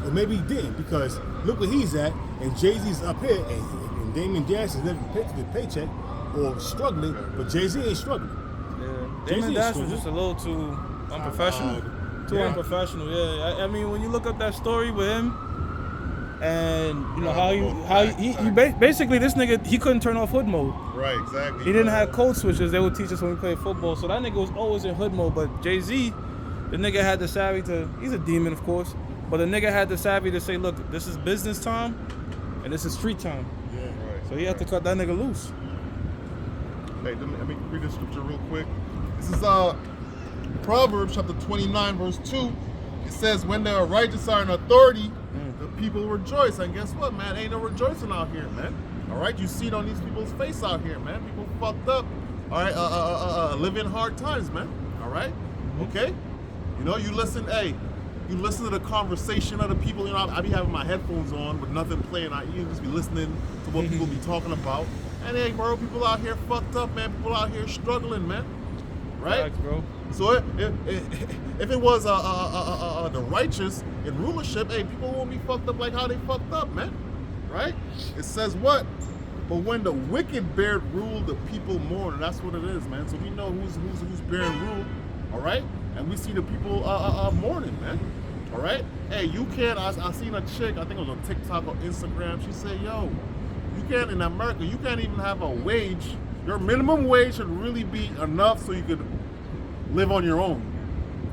or maybe he didn't. Because look where he's at, and Jay-Z's up here, and Damien Dash is living paycheck to paycheck, or struggling, but Jay-Z ain't struggling. Yeah. Jay-Z Damon is Dash was cool. just a little too unprofessional. Too Yeah. unprofessional, yeah. I mean, when you look up that story with him, and you know basically this nigga, he couldn't turn off hood mode. Right. Exactly. He didn't have code switches. They would teach us when we played football. So that nigga was always in hood mode. But Jay-Z, the nigga had the savvy to. He's a demon, of course. But the nigga had the savvy to say, look, this is business time, and this is street time. Yeah. Right. So he had to cut that nigga loose. Hey, let me read this scripture real quick. This is Proverbs chapter 29, verse 2. It says, when the righteous are in authority, the people rejoice. And guess what, man? Ain't no rejoicing out here, man. All right? You see it on these people's face out here, man. People fucked up. All right? Living hard times, man. All right? Okay? You listen, you listen to the conversation of the people. I be having my headphones on with nothing playing. You just be listening to what people be talking about. And hey, bro, people out here fucked up, man. People out here struggling, man. Right? Facts, bro. So if it was the righteous in rulership, hey, people won't be fucked up like how they fucked up, man. Right? It says what? But when the wicked bear rule, the people mourn. And that's what it is, man. So we know who's bearing rule, all right? And we see the people mourning, man. All right? Hey, you can't. I seen a chick. I think it was on TikTok or Instagram. She said, "Yo, you can't in America. You can't even have a wage. Your minimum wage should really be enough so you could live on your own."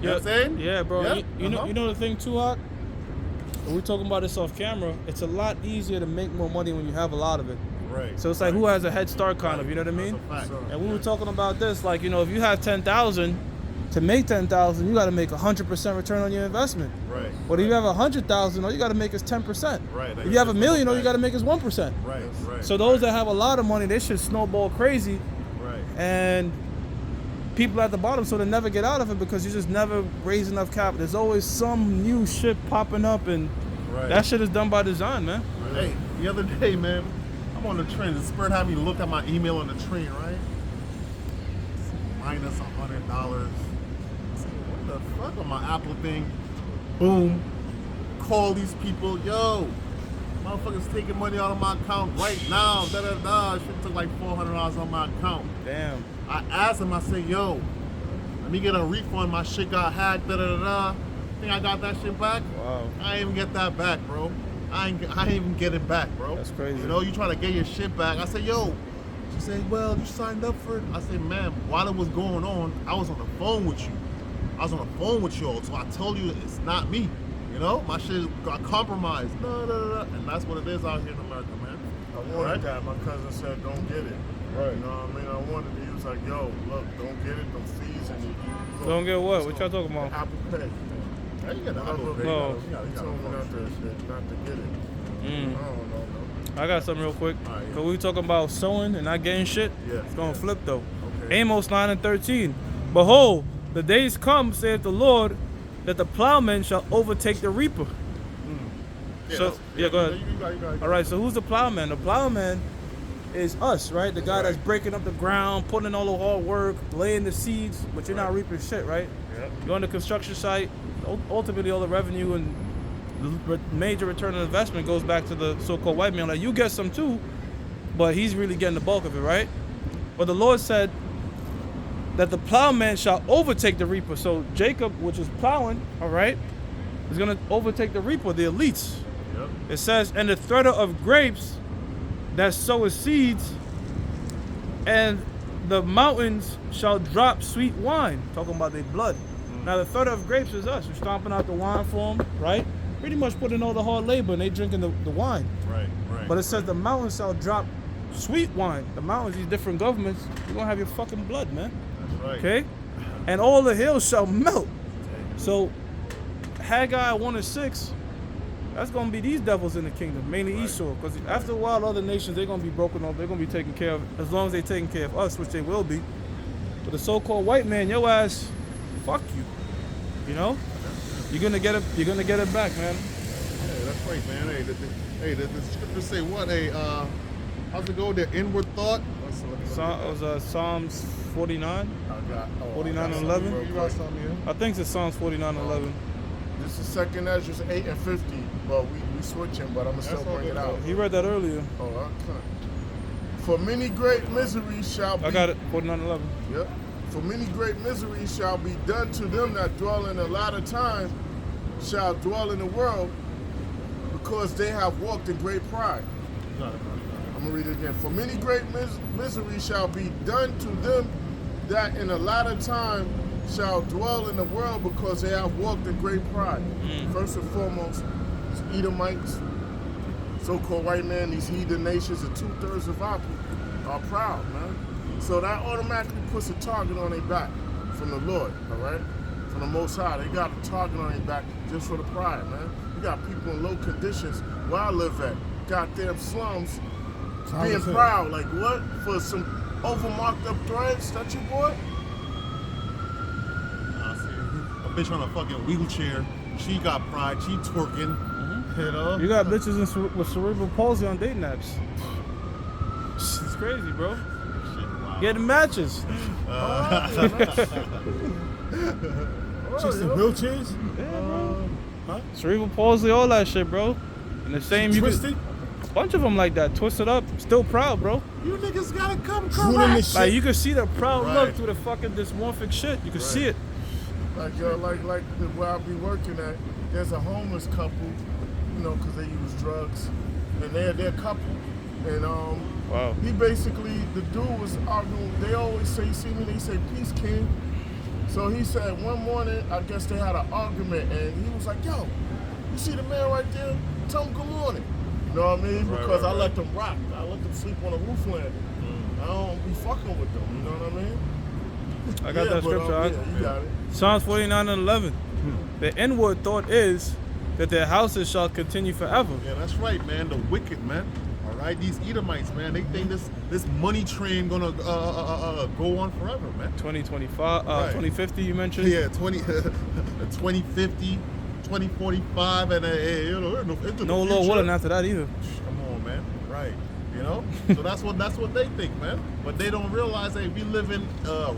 You know what I'm saying? Yeah, bro. Yeah? You know the thing too, Hawk? When we're talking about this off camera, it's a lot easier to make more money when you have a lot of it. Right. So it's like who has a head start kind of, you know what I mean? That's a fact. And we were talking about this, like, if you have 10,000, to make 10,000, you got to make 100% return on your investment. Right. But if you have 100,000, all you got to make is 10%. Right. If you have $1 million, all you got to make is 1%. Right. So those that have a lot of money, they should snowball crazy. Right. And people at the bottom, so they never get out of it because you just never raise enough capital. There's always some new shit popping up, and that shit is done by design, man. Hey, the other day, man, I'm on the train. The Spirit had me look at my email on the train, right? Minus $100. I said, what the fuck on my Apple thing? Boom. Call these people, yo, motherfuckers taking money out of my account right now. Da da da. Shit took like $400 on my account. Damn. I asked him, I said, yo, let me get a refund. My shit got hacked. Da da da da. Think I got that shit back? Wow. I ain't even get that back, bro. I ain't even get it back, bro. That's crazy. You know, you trying to get your shit back. I said, yo. She said, well, you signed up for it. I said, ma'am, while it was going on, I was on the phone with you. I was on the phone with y'all, so I told you it's not me. You know, my shit got compromised. And that's what it is out here in America, man. I wanted that. My cousin said, don't get it. Right. You know what I mean? I wanted it. He was like, yo, look, don't get it. Those fees and you Don't get what? What y'all talking about? Apple Pay. Hey, you got the Apple Pay. No. You He told me not to get it. I don't know, I got something real quick. All right, yeah. Cause we talking about sowing and not getting shit. Yeah, It's gonna yeah. flip though. Okay. Amos 9:13. Behold, the days come, saith the Lord, that the plowman shall overtake the reaper. So go ahead. You got it. All right, so who's the plowman? The plowman is us, right? The guy that's breaking up the ground, putting in all the hard work, laying the seeds, but you're not reaping shit, right? Yep. You're on the construction site. Ultimately, all the revenue and the major return on investment goes back to the so-called white man. Like, you get some too, but he's really getting the bulk of it, right? But the Lord said that the plowman shall overtake the reaper. So Jacob, which is plowing, all right, is going to overtake the reaper, the elites. Yep. It says, and the threader of grapes that soweth seeds, and the mountains shall drop sweet wine. Talking about their blood. Now the threader of grapes is us. We're stomping out the wine for them, right? Pretty much putting all the hard labor and they drinking the wine. Right. But it says the mountains shall drop sweet wine. The mountains, these different governments, you're gonna have your fucking blood, man. That's right. Okay? And all the hills shall melt. So Haggai 1:6, that's gonna be these devils in the kingdom, mainly Esau. Because after a while, other nations, they're gonna be broken off, they're gonna be taken care of, as long as they're taking care of us, which they will be. But the so-called white man, your ass, fuck you. You know? You're gonna get it back, man. Hey, that's right, man. Hey, the scriptures say what? Hey, how's it go? The inward thought. It was Psalms 49, I got 49 and 11. You got something here? I think it's Psalms 49 and 11. This is second Ezra 8 and 50. But we switching, but I'm gonna still bring it out. He read that earlier. Oh, okay. For many great miseries shall be. I got it, 49 and 11. Yep. For many great miseries shall be done to them that dwell in the latter time, shall dwell in the world, because they have walked in great pride. I'm gonna read it again. For many great miseries shall be done to them that in the latter time shall dwell in the world, because they have walked in great pride. First and foremost, it's Edomites, so-called white man, these heathen nations, and 2/3 of our people are proud, man. So that automatically puts a target on their back from the Lord, all right? From the Most High. They got a target on their back just for the pride, man. You got people in low conditions where I live at, goddamn slums, being proud. Like what? For some overmarked up threads that you bought? I see. A bitch on a fucking wheelchair. She got pride. She twerking. You know? You got bitches with cerebral palsy on dating apps. It's crazy, bro. Getting matches. Chicks in wheelchairs? Yeah, bro. Cerebral palsy, all that shit, bro. And the same, you Twisted? a bunch of them like that, twisted up, still proud, bro. You niggas gotta come Drooling correct. this Like shit? you can see the proud look Right. through the fucking dysmorphic shit. You can see it. Like where I be working at, there's a homeless couple, you know, because they use drugs, and they're a couple, and Wow. he basically, the dude was arguing. They always say, you see me, they say, peace, king. So he said one morning, I guess they had an argument, and he was like, yo, you see the man right there? Tell him good morning. You know what I mean? Because I let them rock. I let them sleep on a roof landing. I don't be fucking with them. You know what I mean? I got that scripture. Yeah, you got it. Psalms 49 and 11. The inward thought is that their houses shall continue forever. Yeah, that's right, man. The wicked, man. All right? These Edomites, man, they think this money train gonna go on forever, man. 2025, Right. 2050 you mentioned? Yeah, 2050, 2045, and you know, into No the Lord future. willing after that either. Come on, man. Right. You know? So that's what they think, man. But they don't realize that we live in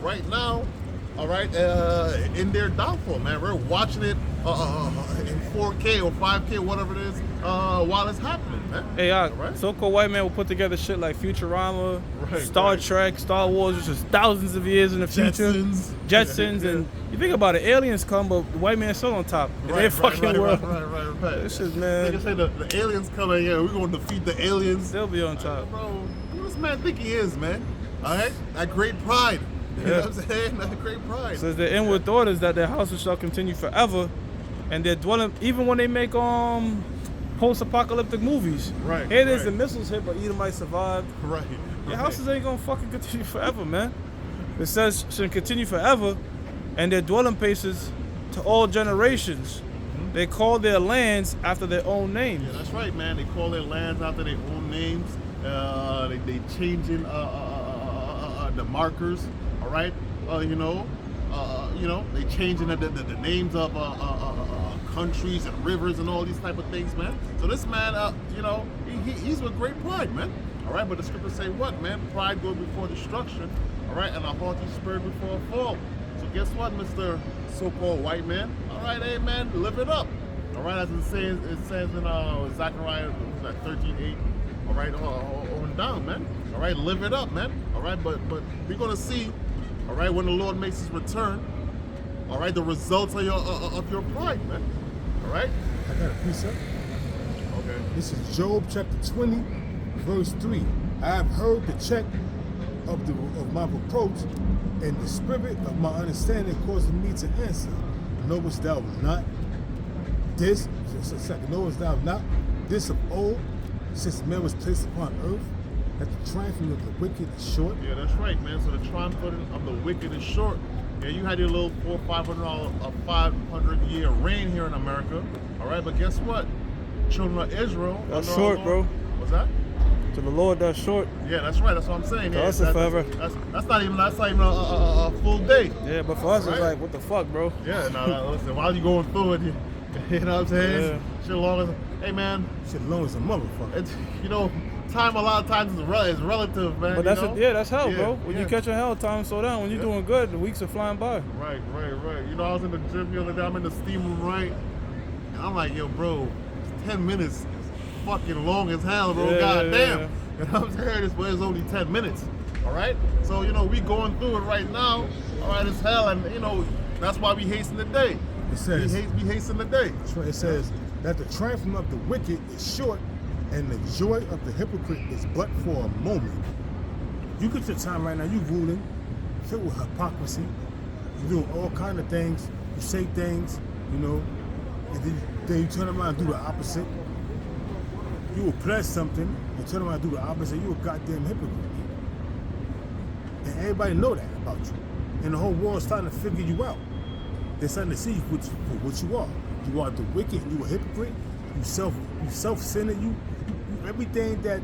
right now, all right, in their downfall, man. We're watching it in 4K or 5K, whatever it is, while it's happening, man. Hey, Right. so-called white man will put together shit like Futurama, Right, Star right. Trek, Star Wars, which is thousands of years in the future. Jetsons, Yeah. and you think about it, aliens come, but the white man's still on top in their fucking world. Right. This shit, man. They can say the aliens coming, yeah, we're going to defeat the aliens. They'll be on top. Bro, who this man think he is, man? All right? That great pride. You know Yeah. what I'm saying? That great pride. Says their inward thought is that their houses shall continue forever, and they're dwelling even when they make post-apocalyptic movies. Right, Here it is, right. the missiles hit, but Edomites survived. Right. Your houses ain't gonna fucking continue forever, man. It says should continue forever, and their dwelling places to all generations. They call their lands after their own names. Yeah, that's right, man. They call their lands after their own names. They changing the markers. All right, they changing the names of countries and rivers and all these type of things, man. So this man, he's with great pride, man. All right, but the scriptures say what, man? Pride goes before destruction. All right, and a haughty spirit before a fall. So guess what, Mr. So-called white man? All right, hey man, live it up. All right, as it says in Zechariah 13:8. All right, on down, man. All right, live it up, man. All right, but we're gonna see, all right, when the Lord makes His return, all right, the results of your pride, man. All right. I got a precept. Okay. This is Job chapter 20, verse 3. I have heard the check of my reproach, and the spirit of my understanding causes me to answer. Knowest thou not this? Just a second. Knowest thou not this of old, since man was placed upon earth, that the triumphing of the wicked is short? Yeah, that's right, man. So the triumph of the wicked is short. Yeah, you had your little $500 year reign here in America. All right, but guess what? Children of Israel. That's under short, our bro. Lord- What's that? To the Lord, that's short. Yeah, that's right. That's what I'm saying. Yeah, us, it's forever. That's not even a full day. Yeah, but for us, Right. it's like, what the fuck, bro? Yeah, no, listen. While you going through it, you know what I'm saying? Yeah. Shit, long as hey man, Shit long as a motherfucker. it's time a lot of times is relative, man. But that's hell, Yeah, bro. When you yeah. catch a hell, time slow down. When you're Yeah. doing good, the weeks are flying by. Right. You know, I was in the gym the other day. I'm in the steam room, right? And I'm like, yo, bro, 10 minutes is fucking long as hell, bro. Yeah, God damn. yeah. You know what I'm saying? This way is only 10 minutes. All right? So, we going through it right now. All right, it's hell. And, that's why we hasten the day. It says, We hasten the day. that's right, it says that the triumph of the wicked is short, and the joy of the hypocrite is but for a moment. You get your time right now, you ruling, filled with hypocrisy. You're doing all kind of things. You say things, and then you turn around and do the opposite. You will pledge something and turn around and do the opposite. You a goddamn hypocrite. And everybody know that about you. And the whole world's starting to figure you out. They're starting to see you for what you are. You are the wicked, you a hypocrite, you self-centered, you everything that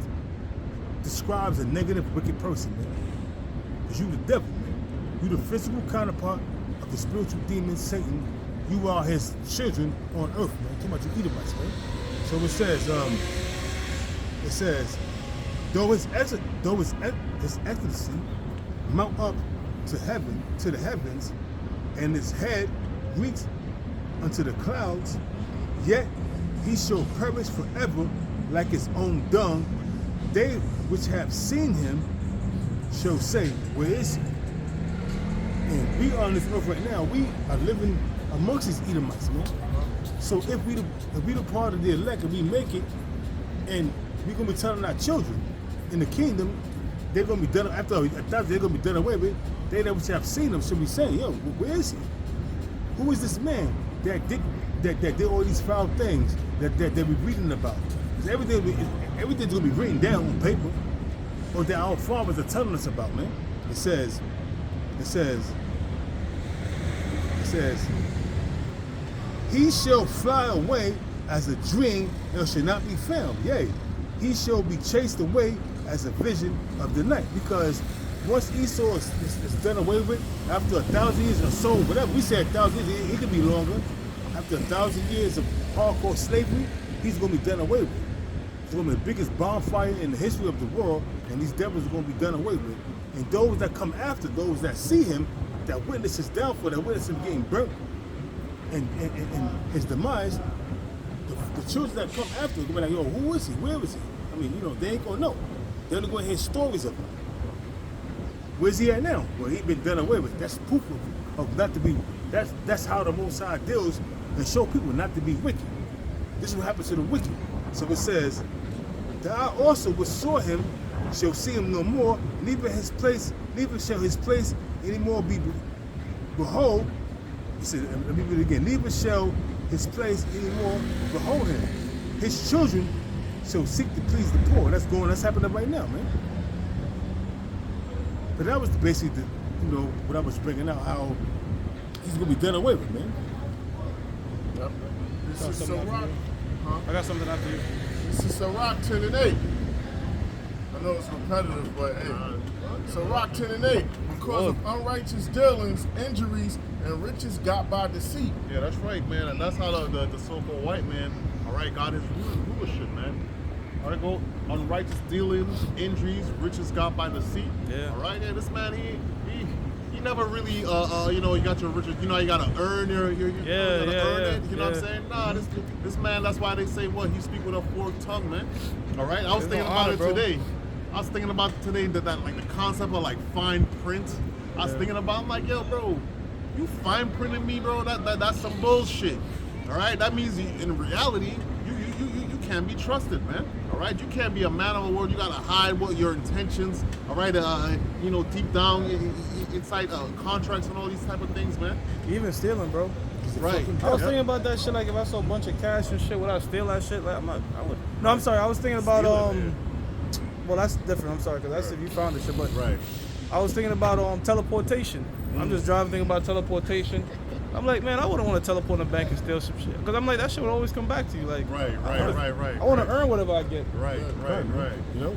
describes a negative, wicked person, man. Because you the devil, man. You the physical counterpart of the spiritual demon, Satan. You are his children on earth, man. Talking about you Edomites, man. So it says, though his excellency mount up to the heavens, and his head reach unto the clouds, yet he shall perish forever like his own dung. They which have seen him shall say, where is he? And we on this earth right now, we are living amongst these Edomites, man. So if we the part of the elect and we make it, and we're gonna be telling our children in the kingdom, they're gonna be done after they're gonna be done away with. They that which have seen him should be saying, yo, where is he? Who is this man that did all these foul things that we're reading about? Because everything's gonna be written down on paper, or that our fathers are telling us about, man. It says, he shall fly away as a dream and shall not be found. Yea, he shall be chased away as a vision of the night. Because once Esau is done away with, after 1,000 years or so, whatever, we say 1,000 years, it could be longer. After 1,000 years of hardcore slavery, he's going to be done away with. It's going to be the biggest bonfire in the history of the world, and these devils are going to be done away with. And those that come after, those that see him, that witness his downfall, that witness him getting burnt, and his demise, the children that come after are going to be like, yo, who is he? Where is he? I mean, they ain't going to know. They're only going to hear stories of him. Where's he at now? Well, he been done away with. That's proof of not to be. That's how the Most High deals and show people not to be wicked. This is what happens to the wicked. So it says, that I also which saw him shall see him no more, neither shall his place any more be. Behold, he said, let me read it again. Neither shall his place any more behold him. His children shall seek to please the poor. That's happening right now, man. But that was basically what I was bringing out, how he's gonna be done away with, man. Yep. This is Sirach. Huh? I got something after you. This is Sirach 10 and 8. I know it's repetitive, but hey. Sirach 10 and 8. Because of unrighteous dealings, injuries, and riches got by deceit. Yeah, that's right, man. And that's how the so-called white man, all right, got his rulership, man. All right, go unrighteous dealings, injuries, riches got by deceit. Yeah. All right, yeah, this man, he never really, you got your riches. You gotta earn your earn it. You know what I'm saying? Nah, this man, that's why they say what he speak with a forked tongue, man. All right, I was thinking about it today. I was thinking about today that like the concept of like fine print. I was thinking about, I'm like, yo, bro, you fine printing me, bro. That's some bullshit. All right, that means in reality, you can't be trusted, man. All right, you can't be a man of the word. You gotta hide what your intentions. All right, deep down inside contracts and all these type of things, man. Even stealing, bro. Right. I was thinking about that shit. Like if I saw a bunch of cash and shit, would I steal that shit? Like I would. No, I'm sorry. I was thinking about well, that's different. I'm sorry, because that's if you found the shit. But Right. I was thinking about teleportation. I'm just driving, thinking about teleportation. I'm like, man, I wouldn't want to teleport in a bank and steal some shit. Because I'm like, that shit would always come back to you. Like, Right. I want to earn whatever I get. Right.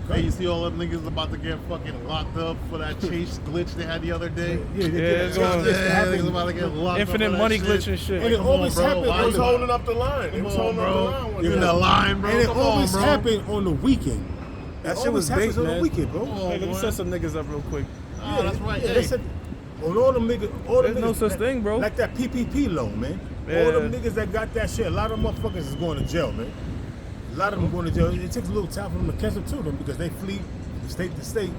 Hey, you see all them niggas about to get fucking locked up for that chase glitch they had the other day? It's going Niggas about to get locked infinite up for money that glitch shit. and shit. And it always happened. It was holding up the line. It was holding up the line. You in the line, bro. And it Come always on, bro. happened on the weekend. That It shit always was happens bait, on man. the weekend, bro. Hey, let me set some niggas up real quick. Ah, that's right. Yeah, Hey. they said, on all them niggas, There's no such thing, bro. Like that PPP loan, man. Yeah. All them niggas that got that shit, a lot of motherfuckers is going to jail, man. A lot of them going to jail. It takes a little time for them to catch up to them because they flee from state to state,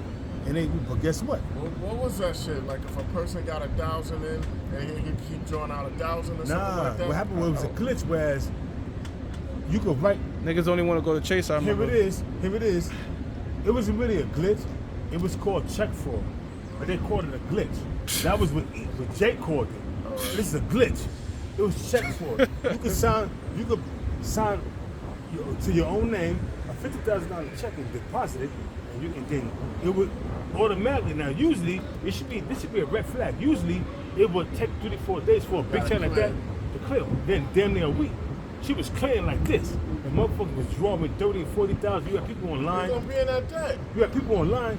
but guess what? What was that shit? Like if a person got 1,000 in and he keep drawing out 1,000 or something like that? What happened was it was a glitch, whereas you could write. Niggas only want to go to Chase, I remember. Here it is. It wasn't really a glitch. It was called check fraud, but they called it a glitch. That was what Jake called it. This is a glitch. It was check fraud. You could sign to your own name a $50,000 check and deposit it, and then it would automatically. Now, usually this should be a red flag. Usually it would take 3 to 4 days for a big check like that to clear. Then damn near a week. She was clearing like this. The motherfucker was drawing 30 and 40,000. You got people online. You're gonna be in that debt. You got people online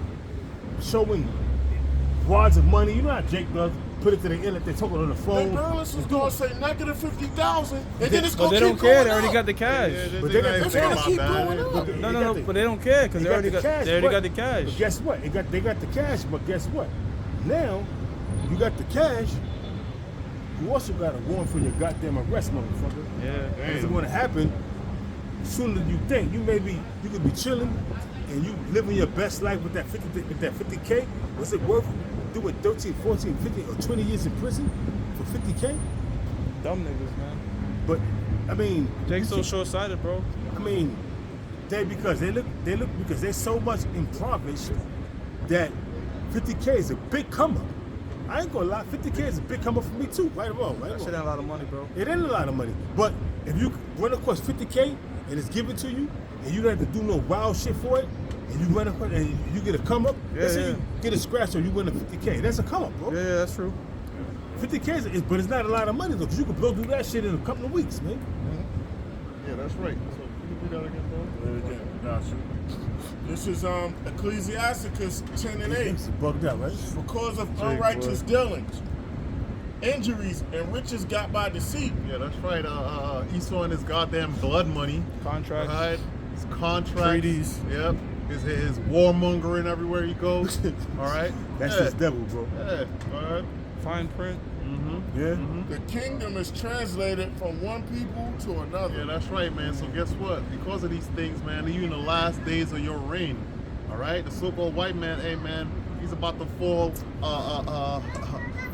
showing wads of money. You know how Jake does. Put it to the internet. They're talking on the phone. The balance was gonna say negative 50,000, and then it's But gonna they keep don't care. going They already up. got the cash. But they got the It's gonna cash. keep going up. No, but they don't care because they already got the cash. But guess what? They got the cash, but guess what? Now, you got the cash, you also got a warrant for your goddamn arrest, motherfucker. Yeah. It's going to happen sooner than you think. You could be chilling and you living your best life with that 50K. Was it worth doing 13, 14, 15, or 20 years in prison for 50K? Dumb niggas, man. But I mean, Jake's so short-sighted, bro. I mean, because they're so much impoverished that 50K is a big come up. I ain't gonna lie, 50K is a big come up for me too, right or wrong, right? That shit ain't a lot of money, bro. It ain't a lot of money, but if you run across 50K and it's given to you, and you don't have to do no wild shit for it, and you run across and you get a come up, let's say you get a scratch or you win a 50K, that's a come up, bro. Yeah, that's true. 50K but it's not a lot of money though, because you can blow through that shit in a couple of weeks, man. Yeah, that's right. So can you do that again, bro? got you. This is Ecclesiasticus 10 and 8. It's bugged out, right? Because of unrighteous dealings, injuries, and riches got by deceit. Yeah, that's right. Esau and his goddamn blood money. Contracts. Right? His contracts. Treaties. Yep. His warmongering everywhere he goes. All right? That's yeah. just devil, bro. Yeah. All right. Fine print. Yeah. The kingdom is translated from one people to another. Yeah, that's right, man. So guess what? Because of these things, man, you in the last days of your reign. All right? The so-called white man, hey, man, he's about to fall.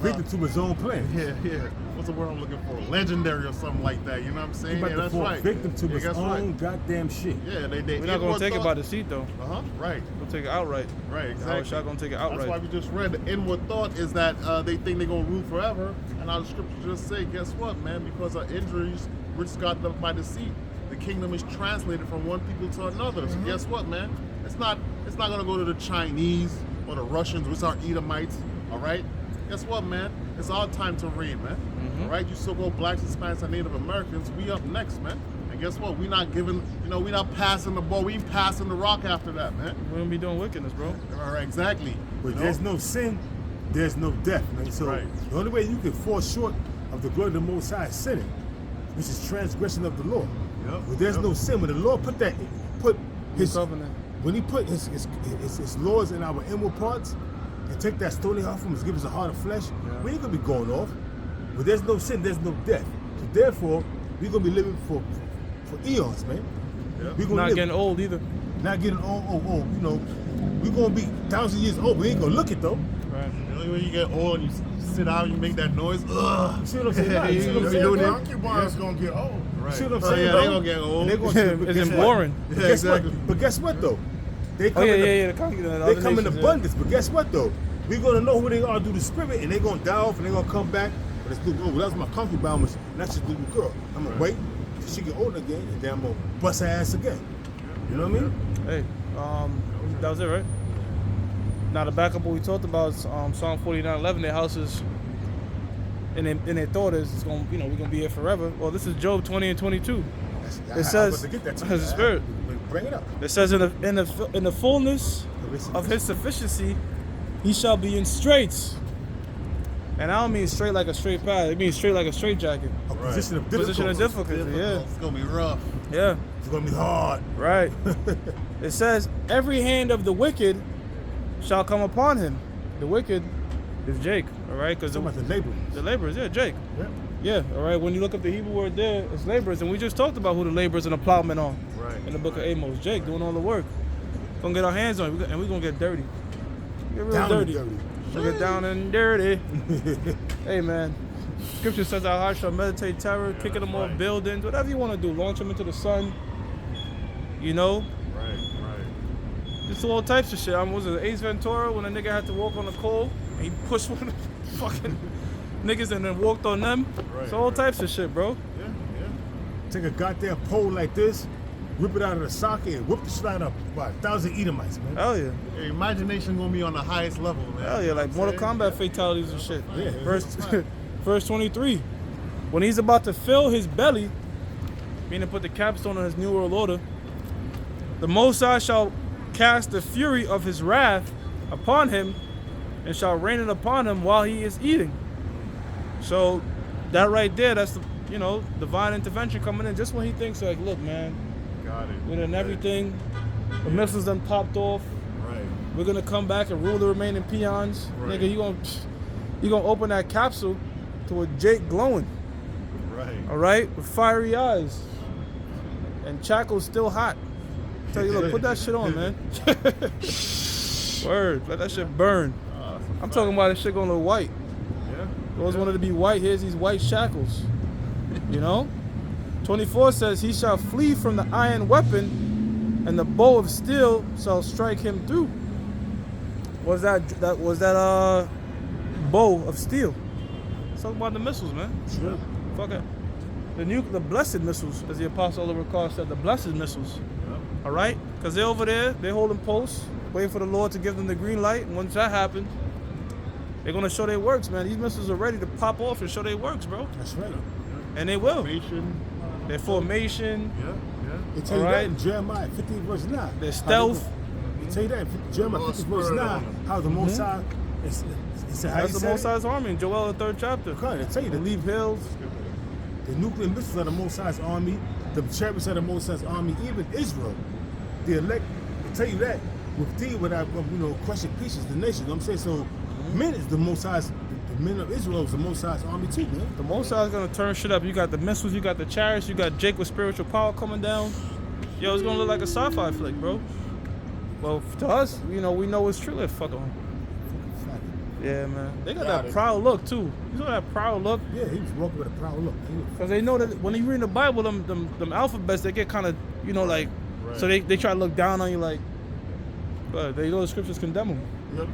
Victim to his own plan. Yeah. What's the word I'm looking for? Legendary or something like that. You know what I'm saying? He's about Yeah, to that's fall right. victim to Yeah, his that's own right. goddamn shit. Yeah, they We're not gonna take it by deceit though. Right. We'll take it outright. Right, exactly. How shot gonna take it That's why outright. we just read the inward thought is that they think they're gonna rule forever, and our scriptures just say, guess what, man? Because of injuries, which got them by deceit, the kingdom is translated from one people to another. So guess what, man? It's not gonna go to the Chinese or the Russians, which are Edomites. All right. Guess what, man? It's our time to reign, man. All right, you so-called blacks, Hispanics, and Native Americans, we up next, man. And guess what? We not giving, we not passing the ball. We ain't passing the rock after that, man. We don't be doing wickedness, bro. All right, exactly. But there's no sin, there's no death, man. So Right. the only way you can fall short of the glory of the Most High is sinning, which is transgression of the law. Yep, But there's yep. no sin. When the Lord put his covenant. when He put his laws in our inward parts and take that stony heart from us, give us a heart of flesh, we ain't gonna be going off. But there's no sin, there's no death. So therefore, we're gonna be living for eons, man. Yep. We gonna Not live, getting old either. not getting old. We're gonna be thousands of years old. We ain't gonna look it though. Right. The only way you get old and you sit out, you make that noise. Ugh. You see what I'm saying? Nah, you see what I'm You saying? doing The it? concubines gonna get old. Right. You see what I'm Oh, saying? yeah, bro? they gonna get old. And they gonna, but It's guess what? boring. But Yeah, guess exactly. what? But guess what though? They Oh come yeah, in yeah, yeah. The concubines. They come in abundance. But guess what though? We're gonna know who they are through the spirit, and they're gonna die off, and they're gonna come back. But it's oh, that was my concubine, and that's just little girl. I'm gonna wait till she get older again, and then I'm gonna bust her ass again. You know what I mean? Hey, that was it, right? Now to back up what we talked about, Psalm 49:11. Their houses and their thought is it's gonna, we're gonna be here forever. Well, this is Job 20 and 22. It says, as a spirit. Bring it up. It says, in the fullness of his sufficiency, he shall be in straits. And I don't mean straight like a straight pad. It means straight like a straight jacket. A position of difficulty. Position of difficulty. Yeah, It's gonna be rough. yeah, It's gonna be hard. right. It says, every hand of the wicked shall come upon him. The wicked is Jake, all right? Because Talking about the labor. the laborers, yeah, Jake. Yeah. Yeah, all right. When you look up the Hebrew word there, it's laborers, and we just talked about who the laborers and the plowmen are Right. in the book of Amos. Jake doing all the work. Gonna get our hands on it, and we're gonna get dirty. Get real Down and dirty. dirty. We'll get down and dirty. Hey man, Scripture says our hearts shall meditate terror, kicking them off buildings, whatever you want to do, launch them into the sun. Right. Just all types of shit. Was it Ace Ventura when a nigga had to walk on the coal and he pushed one of the fucking niggas and then walked on them? It's all types of shit, bro. Yeah. Take a goddamn pole like this, whip it out of the socket, and whip the shit out of about 1,000 Edomites, man. Hell yeah. Your imagination gonna be on the highest level, man. Hell yeah, like Mortal Kombat fatalities and shit. Yeah. Verse 23. When he's about to fill his belly, meaning put the capstone on his new world order, the Most High shall cast the fury of his wrath upon him and shall rain it upon him while he is eating. So that right there, that's the divine intervention coming in just when he thinks like, look man, Got it. we done everything, the missiles done popped off, Right. we're gonna come back and rule the remaining peons. Right. Nigga, you gonna open that capsule to a Jake glowing, Right. all right, with fiery eyes, and Chaco's still hot. Tell you, look, put that shit on, man. Word, let that shit burn. I'm talking about this shit gonna look white. Yeah. Those wanted to be white. Here's these white shackles. 24 says, he shall flee from the iron weapon, and the bow of steel shall strike him through. Was that bow of steel? Let's talk about the missiles, man. Sure. Fuck it. The blessed missiles, as the Apostle Oliver Carr said, the blessed missiles. All right? Because they're over there, they're holding posts, waiting for the Lord to give them the green light. And once that happens, they're going to show their works, man. These missiles are ready to pop off and show their works, bro. That's right. And they will. Formation. Their formation, Yeah. It tell you All that right? in Jeremiah 15 verse 9. They're stealth. It tell you that in Jeremiah 15 verse 9. How the Most High, it's how That's he the Most High's army in Joel, the 3rd chapter. Okay, they tell you They that leave hills. the nuclear missiles are the Most High's army. The chariots are the Most High's army. Even Israel, the elect, they tell you that with thee without crushing pieces the nation. You know what I'm saying? So men is the Most High's. The men of Israel is the Most High's army too, man. The Most High's gonna turn shit up. You got the missiles, you got the chariots, you got Jake with spiritual power coming down. Yo, it's gonna look like a sci-fi flick, bro. Well, to us, we know it's true. Let's fuck on. Yeah, man. They got that proud look too. You saw that proud look? Yeah, he was walking with a proud look. Because they know that when you read the Bible, them alphabets, they get kind of, like, so they try to look down on you like, but they know the scriptures condemn them.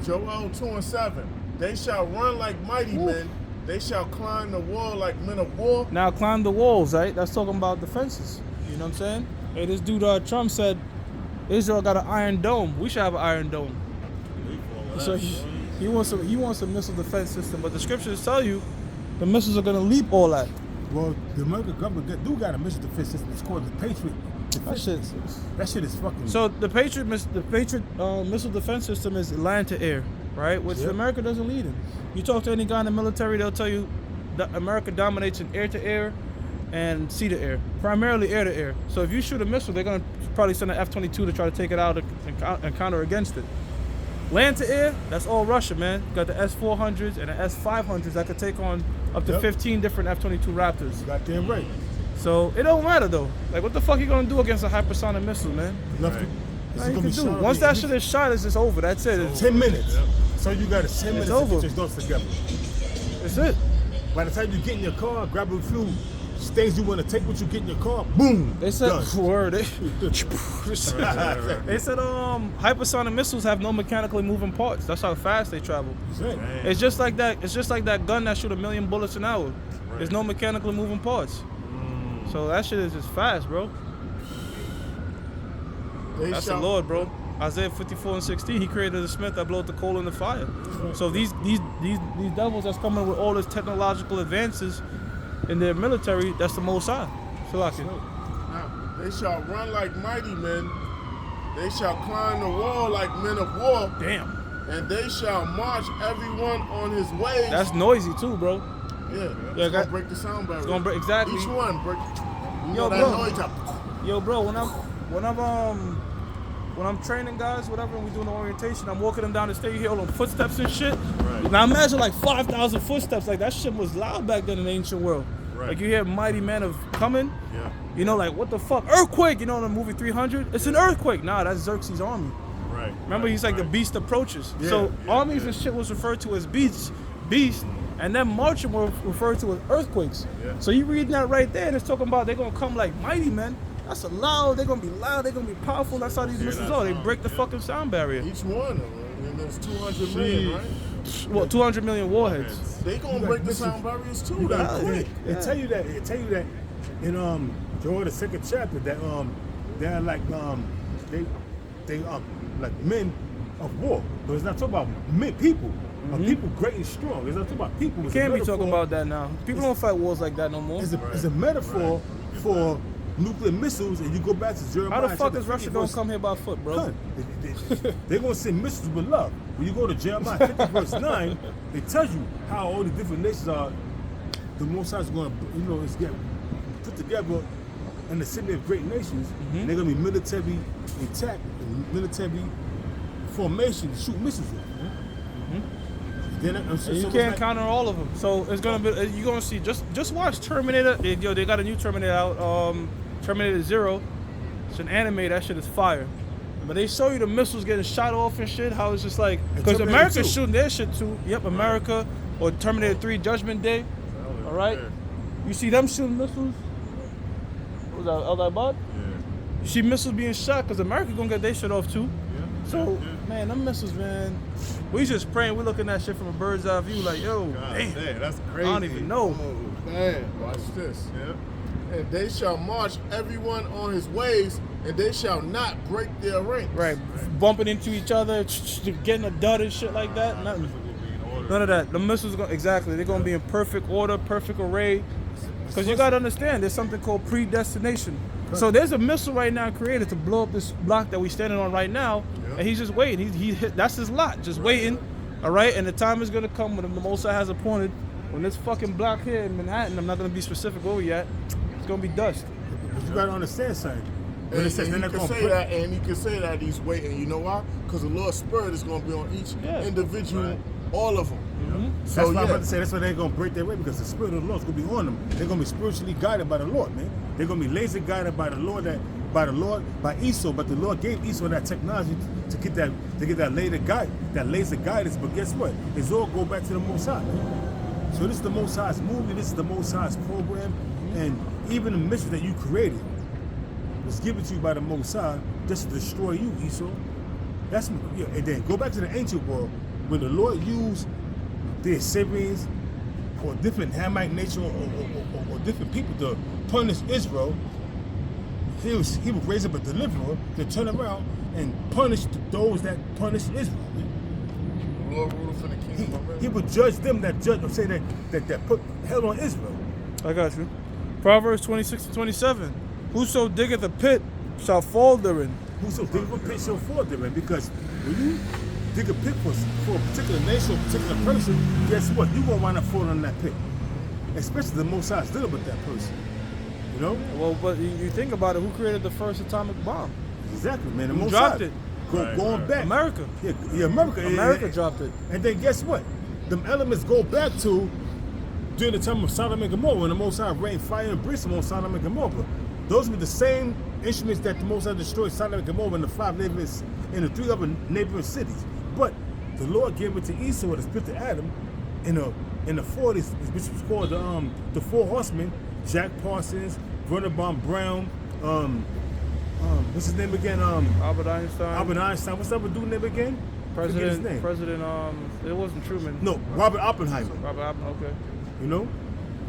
Joel 2:7. They shall run like mighty men. They shall climb the wall like men of war. Now climb the walls, right? That's talking about defenses. You know what I'm saying? Hey, this dude Trump said Israel got an iron dome. We should have an iron dome. So he wants a missile defense system, but the scriptures tell you the missiles are gonna leap all that. Well, the American government do got a missile defense system. It's called the Patriot. That shit is fucking. So the Patriot missile defense system is land to air, right? Which America doesn't lead in. You talk to any guy in the military, they'll tell you that America dominates in air to air and sea to air, primarily air to air. So if you shoot a missile, they're gonna probably send an F-22 to try to take it out and counter against it. Land to air, that's all Russia, man. You got the S-400s and the S-500s that could take on up to 15 different F-22 Raptors. You got damn right. So it don't matter though. Like, what the fuck you gonna do against a hypersonic missile, man? Nothing. Nothing you can do. Once that shit is shot, it's just over. That's it. It's 10 minutes. Yep. So you got 10 minutes over. to get your thoughts together. That's it. By the time you get in your car, grab a few things you want to take with you, get in your car, boom. They said done. They said hypersonic missiles have no mechanically moving parts. That's how fast they travel. It's just like that. It's just like that gun that shoot 1,000,000 bullets an hour. There's no mechanically moving parts. So that shit is just fast, bro. That's the Lord, bro. Isaiah 54:16, he created a smith that bloweth the coal in the fire. So these devils that's coming with all this technological advances in their military, that's the Most High. They shall run like mighty men. They shall climb the wall like men of war. Damn. And they shall march everyone on his ways. That's noisy too, bro. Yeah, it's gonna break the sound barrier. It's gonna break, exactly. Each one break. Yo, bro, when I'm training guys, whatever, and we doing the orientation, I'm walking them down the stairs, you hear all them footsteps and shit. Right. Now imagine like 5,000 footsteps. Like that shit was loud back then in the ancient world. Right. Like you hear mighty men of coming. Yeah. You know, like what the fuck? Earthquake, you know in the movie 300? It's an earthquake. Nah, that's Xerxes' army. Right. Remember, he's like the beast approaches. Yeah. So armies and shit was referred to as beasts, and then marching were referred to as earthquakes. Yeah. So you reading that right there, and it's talking about they're gonna come like mighty men. That's a loud. They're gonna be loud. They're gonna be powerful. That's how these missiles are. They break the fucking sound barrier. Each one of them, and there's 200 million, right? Well, 200 million warheads. They gonna break the sound barriers too. That quick. They tell you that. In Joel the 2nd chapter that they're like they like men of war, but it's not talking about men, people. People great and strong. It's not talking about people. You can't be talking about that now. People don't fight wars like that no more. It's a metaphor for nuclear missiles, and you go back to Jeremiah. How the fuck is Russia gonna come here by foot, bro? They're gonna send missiles with love. When you go to Jeremiah 50 verse 9, they tell you how all the different nations are. The Most High is gonna, it's get put together in the city of great nations. And they're gonna be military intact and military formation to shoot missiles with. You can't counter all of them. So it's gonna be. You're gonna see. Just watch Terminator. They got a new Terminator out. Terminator 0. It's an anime. That shit is fire. But they show you the missiles getting shot off and shit. How it's just like because America's shooting their shit too. Yep, America or Terminator 3 Judgment Day. All right. You see them shooting missiles. What was that? All that bud? Yeah. You see missiles being shot because America gonna get their shit off too. So, man, them missiles, man, we just praying. We're looking at shit from a bird's eye view like, yo, damn, that's crazy. I don't even know. Oh, man, watch this. Yeah. And they shall march everyone on his ways, and they shall not break their ranks. Right, bumping into each other, getting a dud and shit like that. Nothing. None of that. The missiles, they're going to be in perfect order, perfect array. Because you got to understand, there's something called predestination. So there's a missile right now created to blow up this block that we standing on right now, Yeah. and he's just waiting. He hit, that's his lot, just waiting. All right, and the time is gonna come when the Most High has appointed. When this fucking block here in Manhattan, I'm not gonna be specific where we at. It's gonna be dust. But you gotta understand something. When And, it says and they're he not can gonna say put- that, and he can say that he's waiting. You know why? Because the Lord's Spirit is going to be on each individual, Right. all of them. That's So why I'm yeah, about to say that's why they're gonna break their way, because the Spirit of the Lord is gonna be on them. They're gonna be spiritually guided by the Lord, man. They're gonna be laser guided by the Lord, by Esau. But the Lord gave Esau that technology to get that laser guidance. But guess what? It's all go back to the Most High, man. So this is the Most High's movie. This is the Most High's program, and even the mission that you created was given to you by the Most High just to destroy you, Esau. That's and then go back to the ancient world when the Lord used the Assyrians or different Hamite nation or different people to punish Israel. He would raise up a deliverer to turn around and punish those that punish Israel. Man. the Lord rule for the kingdom. He would judge them that say that put hell on Israel. I got you. Proverbs 26-27. Whoso diggeth a pit shall fall therein. Whoso dig a pit shall fall therein, because when you dig a pit for a particular nation or a particular person, guess what? You're going to wind up falling in that pit. Especially the Most High is dealing with that person. You know? Well, but you think about it, who created the first atomic bomb? Exactly, man. The Who Most dropped High. it? Going back. America. Yeah, America. America dropped it. And then guess what? Them elements go back to during the time of Sodom and Gomorrah, when the Most High rained fire and brimstone on Sodom and Gomorrah. Those were the same instruments that the Most High destroyed Sodom and Gomorrah and the 5 neighboring in the 3 other neighboring cities. But the Lord gave it to Esau to split to Adam in the 40s, which was called the 4 Horsemen: Jack Parsons, Werner von Braun, what's his name again? Albert Einstein. Albert Einstein. What's that dude name again? Forget his name. President, it wasn't Truman. No, Robert Oppenheimer. Robert Oppenheimer, okay. You know,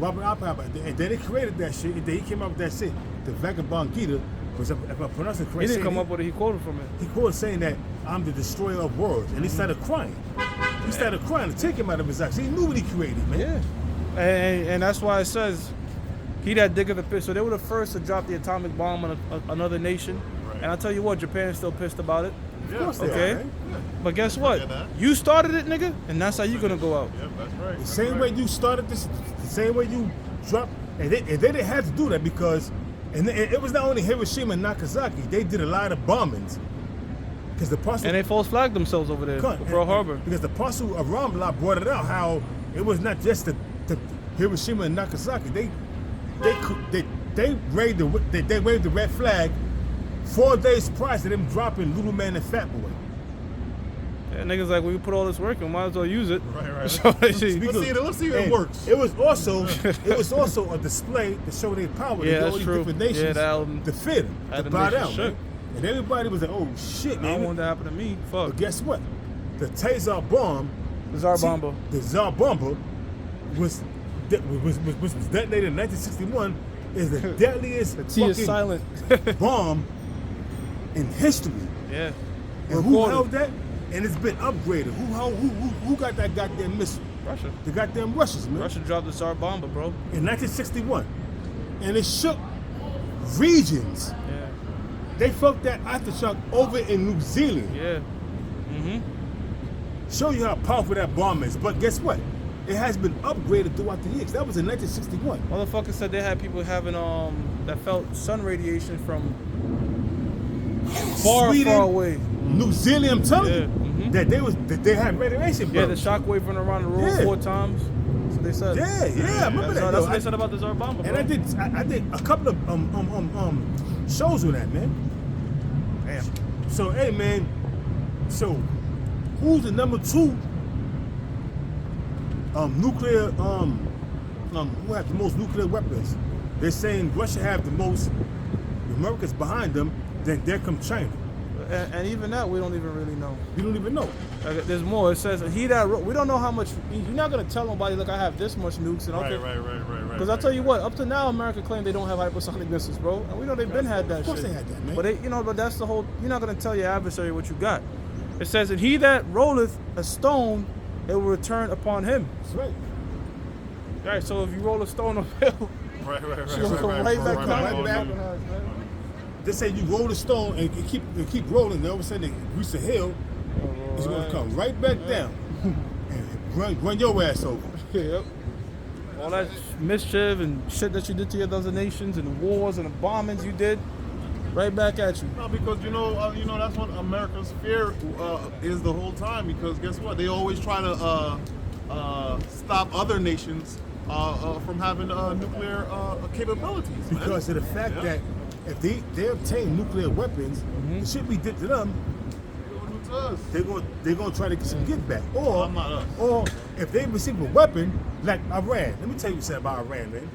Robert Oppenheimer. And then they created that shit. And then he came up with that shit. The Vagabond Gita, was if I pronounce it correctly. He didn't come up with it, he quoted from it. He quoted saying that I'm the destroyer of worlds, and he started crying. He started crying to take him out of his action. He knew what he created, man. Yeah. And that's why it says, he that diggeth a pit. So they were the first to drop the atomic bomb on another nation. Right. And I'll tell you what, Japan's still pissed about it. Of course they Okay. are, man. But guess what? Yeah, that. You started it, nigga, and that's how you gonna go out. Yep, that's right. The same way you started this, the same way you dropped, and they didn't have to do that because, and it was not only Hiroshima and Nagasaki. They did a lot of bombings because the Apostle And they false flagged themselves over there, Pearl Harbor. because the Apostle of Ramla brought it out how it was not just the Hiroshima and Nagasaki. They waved the red flag 4 days prior to them dropping Little Man and Fat Boy. And niggas like, well, we put all this work in, might as well use it. Right. So, Let's see if it And works. It was also a display to show their power. Yeah, to that's all these true. different nations Yeah, that album- to fit them, to had the bow nation down, shook. man. And everybody was like, "Oh shit, I man!" don't want that to happen to me. Fuck. But guess what? The Taser bomb, The Tsar Bomba. the Tsar Bomba, was detonated in 1961. Is the deadliest The T is fucking silent. bomb in history. Yeah. And who Recorded. held that? And it's been upgraded. Who got that goddamn missile? Russia. The goddamn Russians, man. Russia dropped the Tsar Bomba, bro. In 1961. And it shook regions. Yeah. They felt that aftershock over in New Zealand. Yeah. Mm-hmm. Show you how powerful that bomb is. But guess what? It has been upgraded throughout the years. That was in 1961. Motherfuckers said they had people having that felt sun radiation from far away. New Zealand, I'm telling Yeah, you. mhm. That they had radiation, bro. Yeah, the shockwave went around the room Yeah. 4 times. That's what they said. Yeah, I remember that. That's Yo, what they said about the Tsar Bomba, bro. And I did a couple of shows with that, man. Damn. So hey, man. So who's the number 2 nuclear who have the most nuclear weapons? They're saying Russia have the most. America's behind them. Then there comes China. And even that, we don't even really know. You don't even know. There's more. It says we don't know how much. You're not gonna tell nobody, look, I have this much nukes, and okay. Right. Because I'll tell you what, up to now, America claimed they don't have hypersonic missiles, bro. And we know they've been had that shit. Of course they had that, man. But but that's the whole. You're not gonna tell your adversary what you got. It says, and he that rolleth a stone, it will return upon him. That's right. All right. So if you roll a stone uphill, Right. it's gonna come right back down. right back. they say you roll the stone and keep rolling, and all of a sudden they reach the hill, it's gonna come right back down and run your ass over. Yep. All that mischief and shit that you did to the other nations and the wars and the bombings you did, right back at you. No, because you know that's what America's fear is the whole time. Because guess what? They always try to stop other nations from having nuclear capabilities. Because of the fact that if they obtain nuclear weapons, the shit we did to them, they're gonna try to get some give back. Or if they receive a weapon like Iran. Let me tell you something about Iran, man.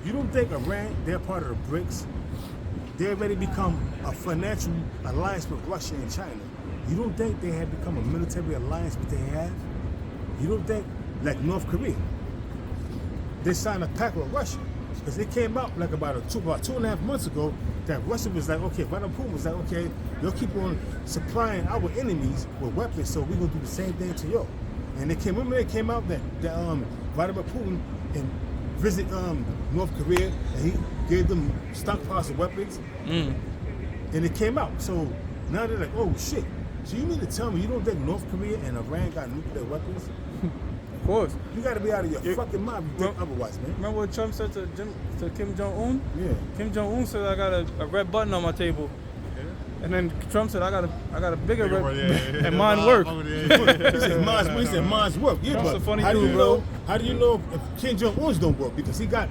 You don't think Iran, they're part of the BRICS? They already become a financial alliance with Russia and China. You don't think they have become a military alliance, but they have? You don't think, like North Korea, they signed a pact with Russia? Because it came out like about 2.5 months ago that Russia was like, okay, Vladimir Putin was like, okay, you'll keep on supplying our enemies with weapons, so we're gonna do the same thing to you. And remember they came out that Vladimir Putin and visit North Korea and he gave them stockpiles of weapons, and it came out. So now they're like, oh shit. So you mean to tell me you don't think North Korea and Iran got nuclear weapons? Of course. You got to be out of your fucking mind if you think otherwise, man. Remember what Trump said to Kim Jong-un? Yeah. Kim Jong-un said, I got a red button on my table. And then Trump said, I got a bigger red and mine work. He said mine's work. Yeah, Trump's but a funny how do dude, you bro. know? How do you know if Kim Jong-un's don't work? Because he got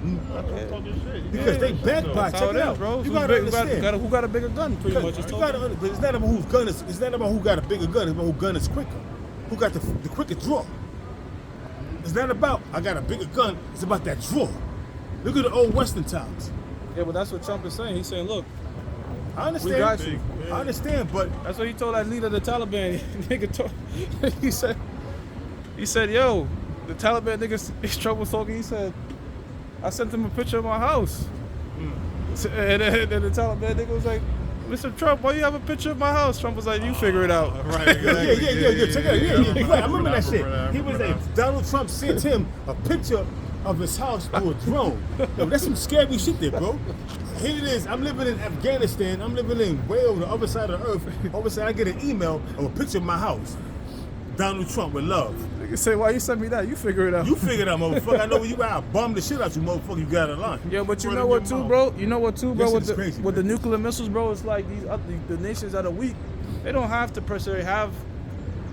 because they backbite. That's how Check it it is, out, bro. You gotta understand. Who got a bigger gun, pretty much. But it's not about whose gun is. It's not about who got a bigger gun. It's about who gun is quicker. Who got the quicker draw. It's not about I got a bigger gun. It's about that draw. Look at the old Western times. Yeah, but that's what Trump is saying. He's saying, look, I understand. we got you. I understand, but That's what he told that leader of the Taliban. he said, yo, the Taliban niggas, Trump was talking, he said, I sent him a picture of my house. And then the Taliban nigga was like, Mr. Trump, why you have a picture of my house? Trump was like, you figure it out. Right, exactly. yeah. Check it out. Right. I remember that shit. He was like, Donald Trump sent him a picture of his house through a drone. Yo, that's some scary shit there, bro. Here it is. I'm living in Afghanistan. I'm living in way on the other side of the earth. All of a sudden, I get an email of a picture of my house. Donald Trump with love. Nigga say, why you sent me that? You figure it out. You figure it out, motherfucker. I know where you at. I bomb the shit out you, motherfucker. You got a line. Yeah, but you know what too, bro? You know what too, bro? This is crazy, With the man. nuclear missiles, bro, it's like the nations that are weak, they don't have to per se have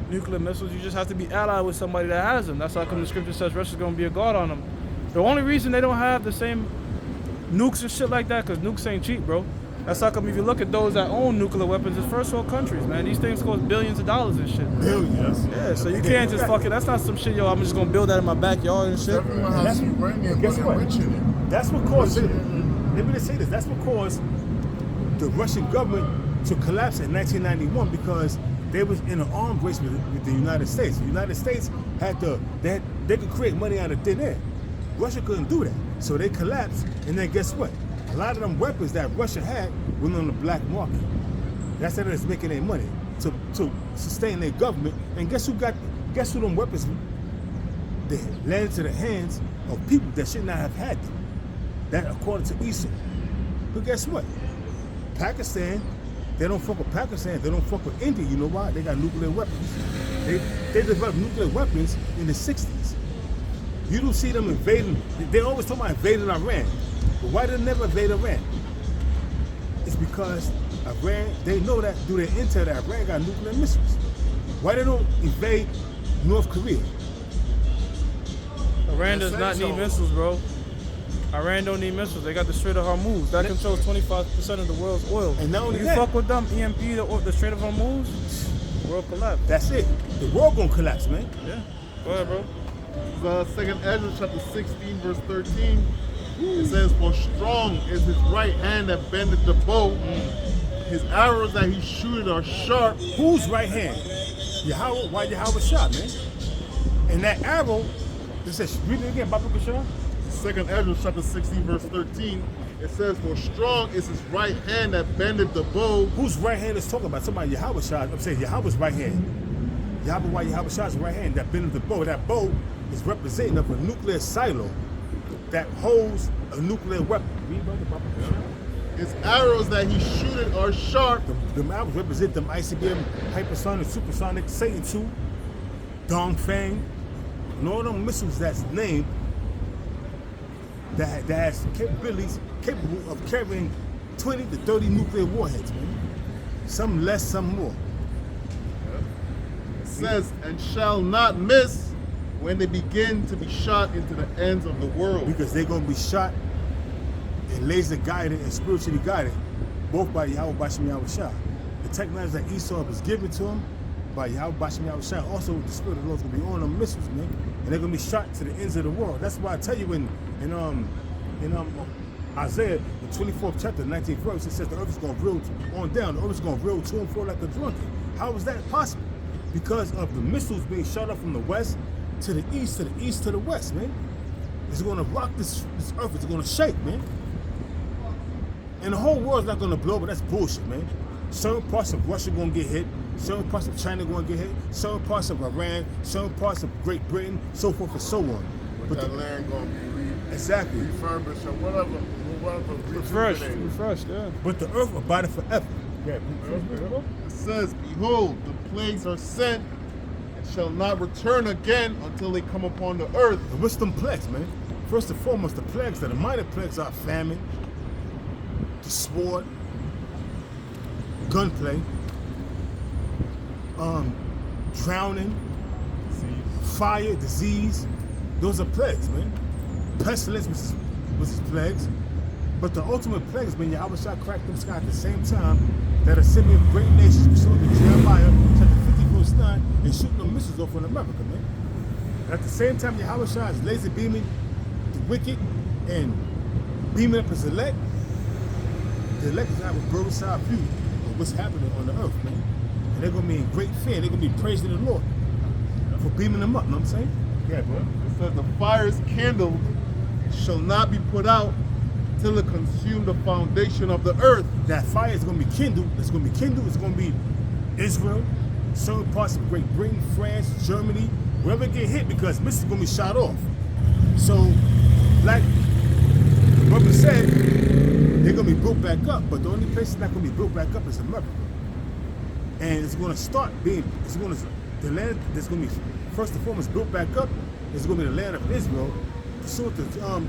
nuclear missiles. You just have to be allied with somebody that has them. That's how come the scripture says Russia's gonna be a guard on them. The only reason they don't have the same nukes and shit like that, because nukes ain't cheap, bro. That's how come if you look at those that own nuclear weapons, it's first world countries, man. These things cost billions of dollars and shit. Billions. Yeah, so you can't just fucking, that's not some shit, yo, I'm just gonna build that in my backyard and shit. Everyone has uranium, Guess but what? they're rich in it. That's what caused it. Let me just say this. That's what caused the Russian government to collapse in 1991 because they was in an arms race with the United States. The United States they could create money out of thin air. Russia couldn't do that. So they collapsed, and then guess what? A lot of them weapons that Russia had went on the black market. That's how they're making their money to sustain their government. And guess who them weapons they landed to the hands of people that should not have had them. That according to Esau. But guess what? Pakistan, they don't fuck with Pakistan, they don't fuck with India. You know why? They got nuclear weapons. They developed nuclear weapons in the 60s. You don't see them invading. They always talk about invading Iran. But why did they never invade Iran? It's because Iran, they know that through their intel that Iran got nuclear missiles. Why they don't invade North Korea? Iran does not need missiles, bro. Iran don't need missiles. They got the Strait of Hormuz. That controls 25% of the world's oil. And not only you that, fuck with them, EMP, the Strait of Hormuz, the world collapse. That's it. The world gonna collapse, man. Yeah. Go ahead, bro. Second Ezra chapter 16 verse 13. It says, for strong is his right hand that bendeth the bow. His arrows that he shooteth are sharp. Whose right hand? Yahweh, why Yahweh shot, man? And that arrow, it says, read it again, Baba Kashar. Second Ezra chapter 16 verse 13. It says, for strong is his right hand that bendeth the bow. Whose right hand is talking about? Somebody Yahweh shot. I'm saying Yahweh's right hand. Yahweh, why Yahweh shot's right hand that bendeth the bow. That bow is representing of a nuclear silo that holds a nuclear weapon. Read, brother, Baba Kashar. His arrows that he shooteth are sharp. The arrows represent them ICBM, hypersonic, supersonic, Satan 2, Dongfang, and all them missiles that's named that has capabilities capable of carrying 20 to 30 nuclear warheads, man. Some less, some more. It says, and shall not miss when they begin to be shot into the ends of the world. Because they're going to be shot and laser guided and spiritually guided, both by Yahweh Bashim Yahushua. The technology that Esau was given to him by Yahweh Bashim Yahushua, also the Spirit of the Lord is going to be on them missiles, man. And they're going to be shot to the ends of the world. That's why I tell you in Isaiah, the 24th chapter, 19th verse, it says the earth is going to roll on down. The earth is going to roll to and fro like a drunken. How is that possible? Because of the missiles being shot up from the west to the east, to the east, to the west, man. It's going to rock this earth. It's going to shake, man. And the whole world's not going to blow, but that's bullshit, man. Certain parts of Russia going to get hit. Certain parts of China going to get hit. Certain parts of Iran. Certain parts of Great Britain, so forth and so on. But that land going to be exactly refurbished or whatever. Refreshed, yeah. But the earth abideth forever. Yeah. It says, behold, the plagues are sent and shall not return again until they come upon the earth. And what's them plagues, man? First and foremost, the plagues, the minor plagues are famine, the sword, gunplay, drowning, fire, disease. Those are plagues, man. Pestilence was his plagues. But the ultimate plague has been Yahweh shall crack them sky at the same time that assembly of great nations we saw in Jeremiah chapter 50 verse 9 and shooting them missiles off on America, man. And at the same time Yahweh shall is laser beaming the wicked and beaming up his elect. The elect is have a bird's eye view of what's happening on the earth, man. And they're gonna be in great fear. They're gonna be praising the Lord for beaming them up, you know what I'm saying? Yeah, bro. It says the fire is kindled, shall not be put out till it consume the foundation of the earth. That fire is going to be kindled. It's going to be kindled. It's going to be Israel, certain parts of Great Britain, France, Germany, wherever it get hit, because missiles going to be shot off. So, like the brother said, they're going to be built back up, but the only place that's not going to be built back up is America. And it's going to start being, the land that's going to be first and foremost built back up is going to be the land of Israel. So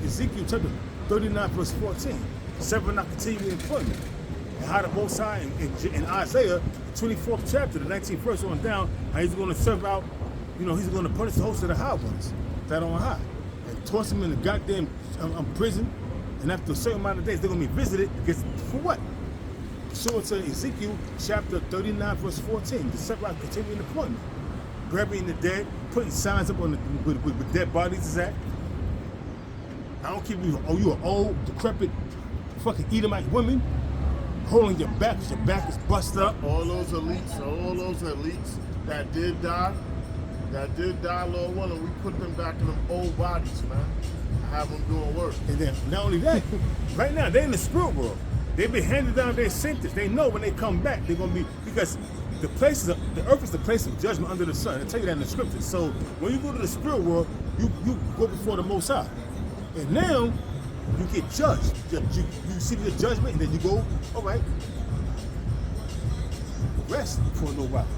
Ezekiel chapter 39 verse 14, seven not continuing employment. And how the Most High in Isaiah, the 24th chapter, the 19th verse on down, how he's going to serve out, he's going to punish the host of the high ones that are on high and toss them in the goddamn prison. And after a certain amount of days, they're going to be visited because for what? So it's Ezekiel chapter 39 verse 14, to serve out continuing employment. Burying the dead, putting signs up on with dead bodies is at. I don't care if you an old, decrepit, fucking Edomite woman holding your back because your back is busted up. All those elites that did die, Lord willing, we put them back in them old bodies, man. Have them doing work. And then, not only that, right now, they're in the spirit world. They've been handed down their sentence. They know when they come back, they're going to be, because the earth is the place of judgment under the sun. I tell you that in the scriptures. So when you go to the spirit world, you go before the Most High. And now, you get judged. You see the judgment, and then you go, all right, rest for a little while.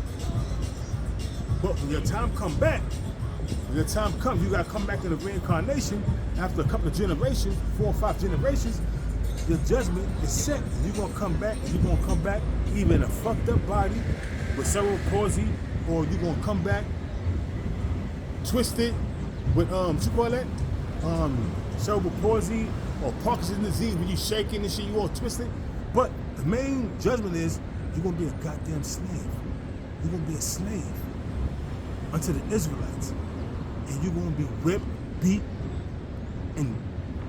But when your time comes, you got to come back in the reincarnation after a couple of generations, 4 or 5 generations. Your judgment is set. You're going to come back, and you're going to come back either in a fucked up body with cerebral palsy, or you're going to come back twisted with, what you call that? Cerebral palsy or Parkinson's disease, when you shaking and shit, you all twisted. But the main judgment is you're going to be a goddamn slave. You're going to be a slave unto the Israelites. And you're going to be whipped, beat, and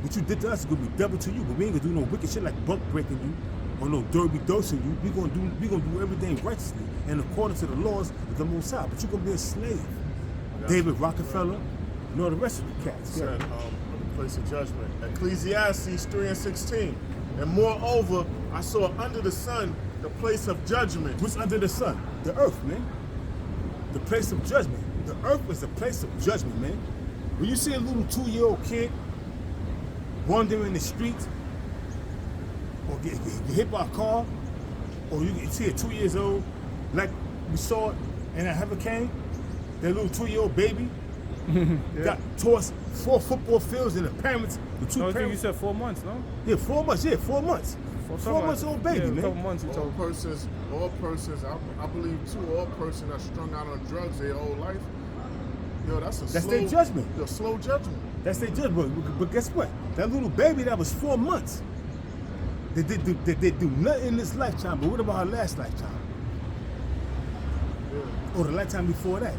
what you did to us is going to be double to you. But we ain't going to do no wicked shit like buck breaking you or no derby dosing you. We're going to do everything righteously and according to the laws of the Most High. But you're going to be a slave. David Rockefeller and all the rest of the cats. Said, place of judgment. Ecclesiastes 3:16. And moreover, I saw under the sun the place of judgment. What's under the sun? The earth, man. The place of judgment. The earth is the place of judgment, man. When you see a little 2-year-old kid wandering the streets or get hit by a car, or you can see a 2 years old, like we saw in that hurricane, that little 2-year-old baby got tossed 4 football fields, and the parents, the two No, I think you parents. said 4 months, no? Yeah, 4 months. Yeah, 4 months. 4 months old baby, yeah, man. A couple months, you All told me. persons, I believe too, all person that's strung out on drugs their whole life, yo, that's That's slow, their judgment. Yo, slow judgment. That's their judgment. But guess what? That little baby that was 4 months, they do nothing in this lifetime. But what about her last lifetime? Yeah. Or the lifetime before that?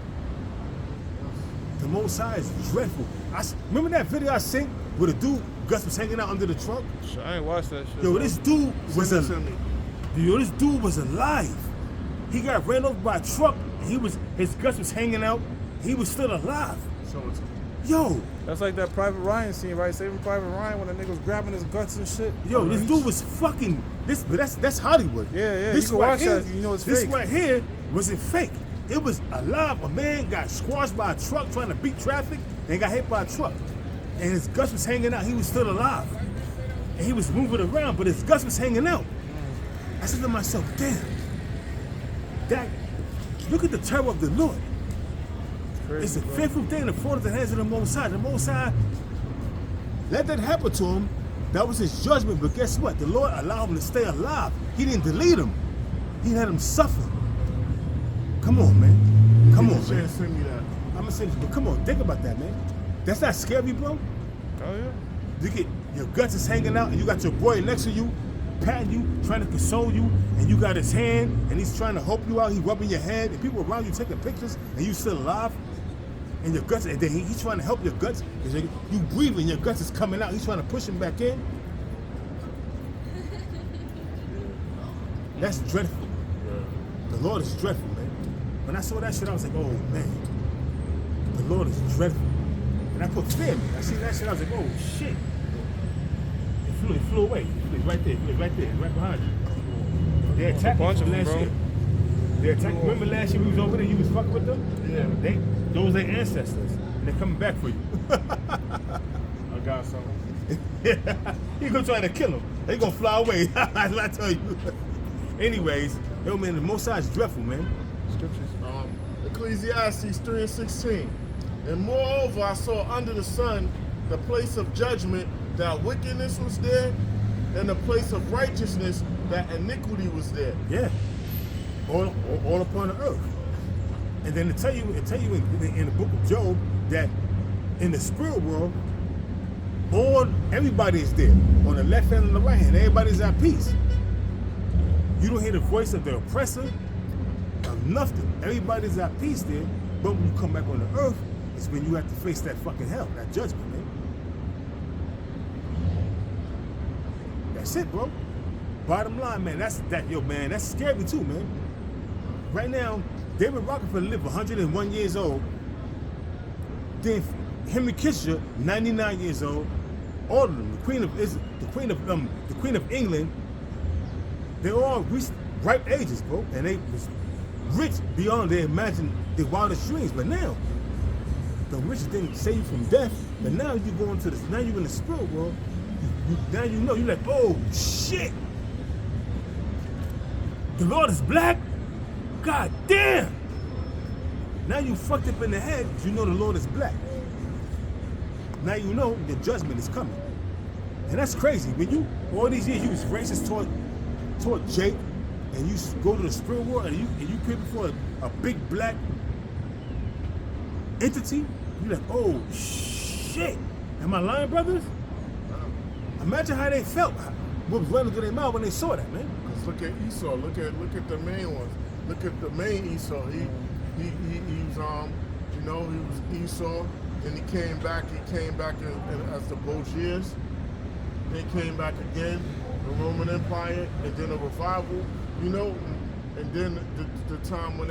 The Most High is dreadful. Remember that video I seen where the dude Gus was hanging out under the truck? I ain't watched that shit. Yo, bro. this dude was Send it to me. this dude was alive. He got ran over by a truck. And his guts was hanging out. He was still alive. So it's Yo, That's like that Private Ryan scene, right? Saving Private Ryan when the nigga was grabbing his guts and shit. this dude was fucking this. But that's Hollywood. Yeah, This you can right watch here, that, you know it's this fake. right here wasn't fake. It was alive. A man got squashed by a truck trying to beat traffic and got hit by a truck. And his guts was hanging out. He was still alive. And he was moving around, but his guts was hanging out. I said to myself, damn. Look at the terror of the Lord. Crazy, It's a bro. fearful thing to fall into the hands of the Most High. The Most High let that happen to him. That was his judgment. But guess what? The Lord allowed him to stay alive. He didn't delete him. He let him suffer. Come on, man. Come on, man. Send me that. I'm gonna say this, but come on, think about that, man. That's not scary, bro. Oh, yeah. You get your guts is hanging out, and you got your boy next to you, patting you, trying to console you, and you got his hand, and he's trying to help you out. He's rubbing your head, and people around you taking pictures, and you still alive. And your guts, and then he's trying to help your guts. You breathing, your guts is coming out. He's trying to push him back in. That's dreadful. The Lord is dreadful, man. When I saw that shit, I was like, oh man, the Lord is dreadful. And I put fear in me. I seen that shit, I was like, oh shit. It flew away. It flew right there, right behind you. They attacked bunch him of them, last bro. year. They attacked. Remember last year we was over there, you was fucking with them? Yeah. Those their ancestors. And they're coming back for you. I got something. He gonna try to kill him. They gonna fly away. That's what I tell you. Anyways, yo man, the Most High is dreadful, man. Scriptures. Ecclesiastes 3:16. And moreover, I saw under the sun the place of judgment, that wickedness was there, and the place of righteousness, that iniquity was there. Yeah. All upon the earth. And then it tell you in the book of Job that in the spirit world, everybody is there. On the left hand and the right hand, everybody's at peace. You don't hear the voice of the oppressor, of nothing. Everybody's at peace there. But when you come back on the earth, it's when you have to face that fucking hell, that judgment, man. That's it, bro. Bottom line, man, that's scary too, man. Right now, David Rockefeller lived 101 years old. Then Henry Kissinger, 99 years old. All of them, the Queen of England, they all reached ripe ages, bro, and they was rich beyond their wildest dreams. But now, the richest thing save you from death. But now you go into this. Now you're in the spirit world. Now you know. You're like, oh shit, the Lord is black. God damn. Now you fucked up in the head. You know the Lord is black. Now you know the judgment is coming, and that's crazy. When you all these years you was racist toward Jake, and you go to the spirit world and you pray before a big black entity, you're like, oh shit. Am I lying, brothers? Imagine how they felt. What was running through their mouth when they saw that, man. Cause look at Esau. Look at the main ones. Look at the main Esau. He was he was Esau. Then he came back. As the Bogiers. They came back again. The Roman Empire, and then a revival. And then the time when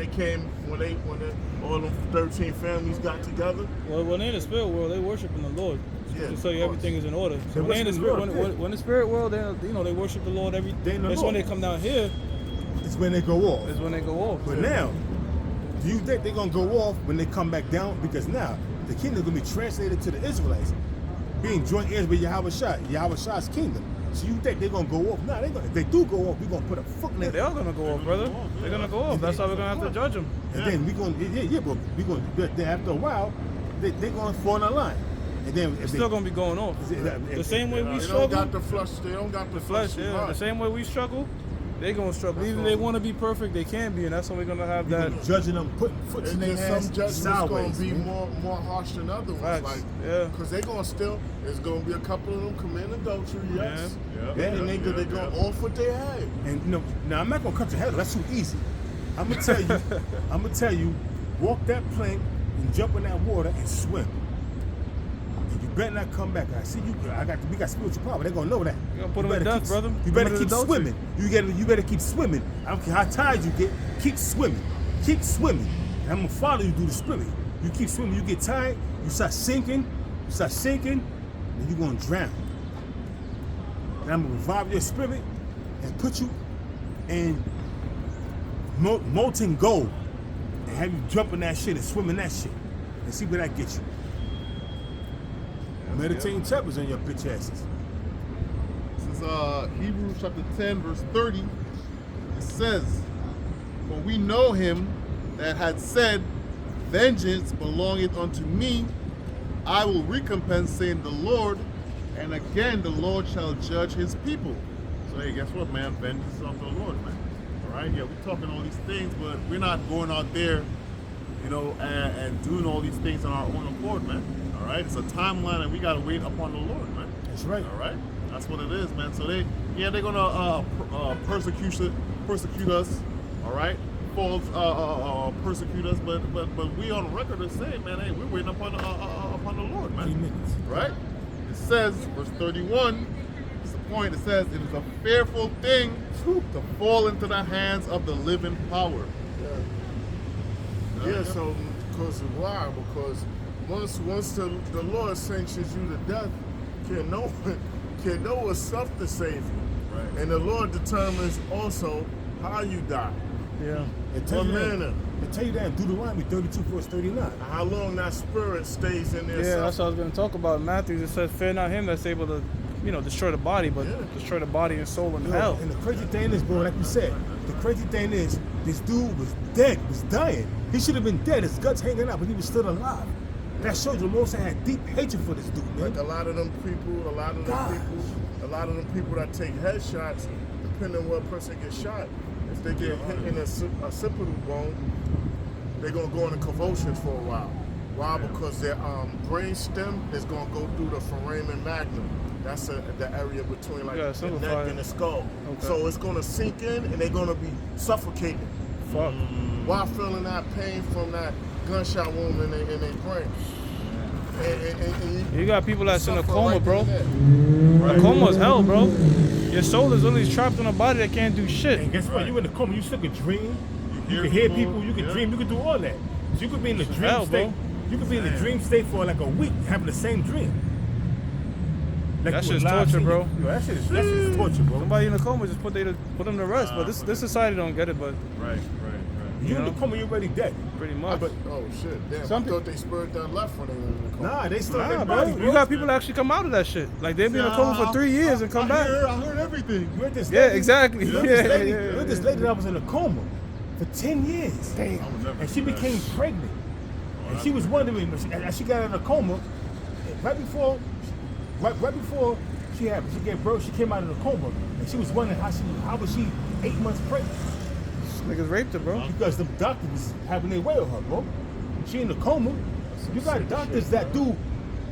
all the 13 families got together. Well, when they're in the spirit world, they worshiping the Lord. Yeah, To tell you of course. everything is in order. So They when they in the worship the spirit, Lord, yeah. when the spirit world, they worship the Lord every. They in the That's Lord. when they come down here. It's when they go off. Is when they go off. But now, do you think they're gonna go off when they come back down? Because now the kingdom is gonna be translated to the Israelites, being joint heirs with Yahweh Shah's kingdom. So you think they're gonna go off? Nah, if they do go off, we're gonna put a foot in Yeah, their. they are gonna go off, brother. They're gonna go off. That's how we're gonna have to judge them. And then we gonna but we gonna then after a while, they gonna fall in line. And then It's still gonna be going off. The same way we They struggle. don't got the flush. They don't got the Flesh, flush. yeah. The same way we struggle, they gonna struggle. Even if they want to be perfect, they can be, and that's when we're gonna have that. judging them, putting foot in their And ass some judgments sideways. gonna be man. more harsh than other ones. Facts, Like, yeah. Because they gonna still, there's gonna be a couple of them committing adultery, yes. Yeah. And they gonna off with their head. And you know, now I'm not gonna cut your head off. That's too easy. I'm gonna tell you, walk that plank and jump in that water and swim. And you better not come back. I see you. We got spiritual power. They're gonna know that. You gonna put them in better death, brother. You Put better 'em in keep adultery. swimming. You better keep swimming. I don't care how tired you get. Keep swimming. Keep swimming. And I'm gonna follow you through the spirit. You keep swimming. You get tired. You start sinking. And you're gonna drown. And I'm gonna revive your spirit and put you in molten gold and have you jump in that shit and swim in that shit and see where that gets you. Meditating chapters on your bitch asses. This is Hebrews chapter 10, verse 30. It says, "For we know him that had said, Vengeance belongeth unto me, I will recompense, saying the Lord, and again the Lord shall judge his people." So hey, guess what, man? Vengeance is of the Lord, man. All right, yeah, we're talking all these things, but we're not going out there, you know, and doing all these things on our own accord, man. All right, it's a timeline, and we gotta wait upon the Lord, man. That's right. All right, that's what it is, man. So they're gonna persecute us. All right, false persecute us, but we on record to say, man, hey, we're waiting upon the Lord, man. 3 minutes. Right? It says, verse 31. It's the point. It says, "It is a fearful thing to fall into the hands of the living power." Yeah, so, because why? Because once the Lord sanctions you to death, can no one suffer to save you. Right. And the Lord determines also how you die. Yeah. It tell What you that- manner? it tell you that in Deuteronomy 32, verse 39. And how long that spirit stays in there. Yeah, that's what I was going to talk about. In Matthew, it says, "Fear not him that's able to, destroy the body, but Yeah. destroy the body and soul in Yo, hell." and the crazy thing is, bro, like you said, the crazy thing is, this dude was dead, was dying. He should have been dead, his guts hanging out, but he was still alive. That shows you Moses had deep hatred for this dude, man. Like a lot of them people that take headshots, depending on what person gets shot, if they get hit in a occipital bone, they're gonna go into convulsions for a while. Why? Because their brain stem is gonna go through the foramen magnum. That's the area between like Yeah, the simplify neck it. and the skull. Okay. So it's gonna sink in, and they're gonna be suffocated Fuck. while feeling that pain from that gunshot wound in their brain. And You got people that's in a suffer coma, right bro. then and A coma is hell, bro. Your soul is literally trapped in a body that can't do shit. And guess what? Right. You in the coma, you still can dream. You hear can hear people, people, you can yeah. dream, you can do all that. So you could be in the dream hell, state. bro. You could be in the Man. dream state for like a week, having the same dream. Like That you shit's alive, torture, seeing bro. it. Yo, that shit is torture, bro. Somebody in a coma, just put them to rest. But this society don't get it, but Right. You in the coma, you're already dead. pretty much. But oh shit, damn, Some I thought they spurred that left when they were in the coma. nah, they still Nah, dead bro. bodies, You got people that actually come out of that shit. Like they be in a coma for 3 years and come back. I heard everything. We're this Yeah, lady- exactly. we're Yeah, this lady, yeah, we're yeah. this lady that was in a coma for 10 years. Damn. never And she do that. became pregnant. And she was wondering, as she got out of the coma, right before she gave birth, she came out of the coma, and she was wondering how was she 8 months pregnant? Niggas raped her, bro. Because the doctors was having their way with her, bro. She in the coma. You got doctors that do,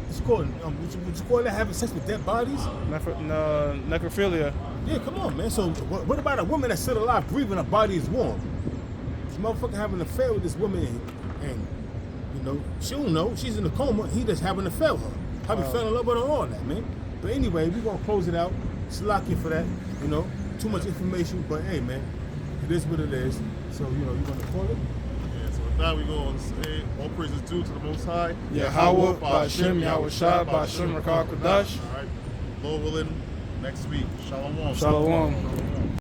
it's called, what you call that, having sex with dead bodies? Necrophilia. Yeah, come on, man. So what about a woman that's still alive, breathing, her body is warm? This motherfucker having an affair with this woman, and she don't know. She's in a coma. He just having an affair with her. Probably fell in love with her, all that, man. But anyway, we gonna close it out. Slack for that, too much information. But hey, man, it is what it is. So you want to call it? Yeah, so with that, we go and say all praises due to the Most High. Yahweh, Ba'ashem, Yahushua, Ba'ashem, Rakah Kodash. All right. Lord willing, next week. Shalom. Shalom.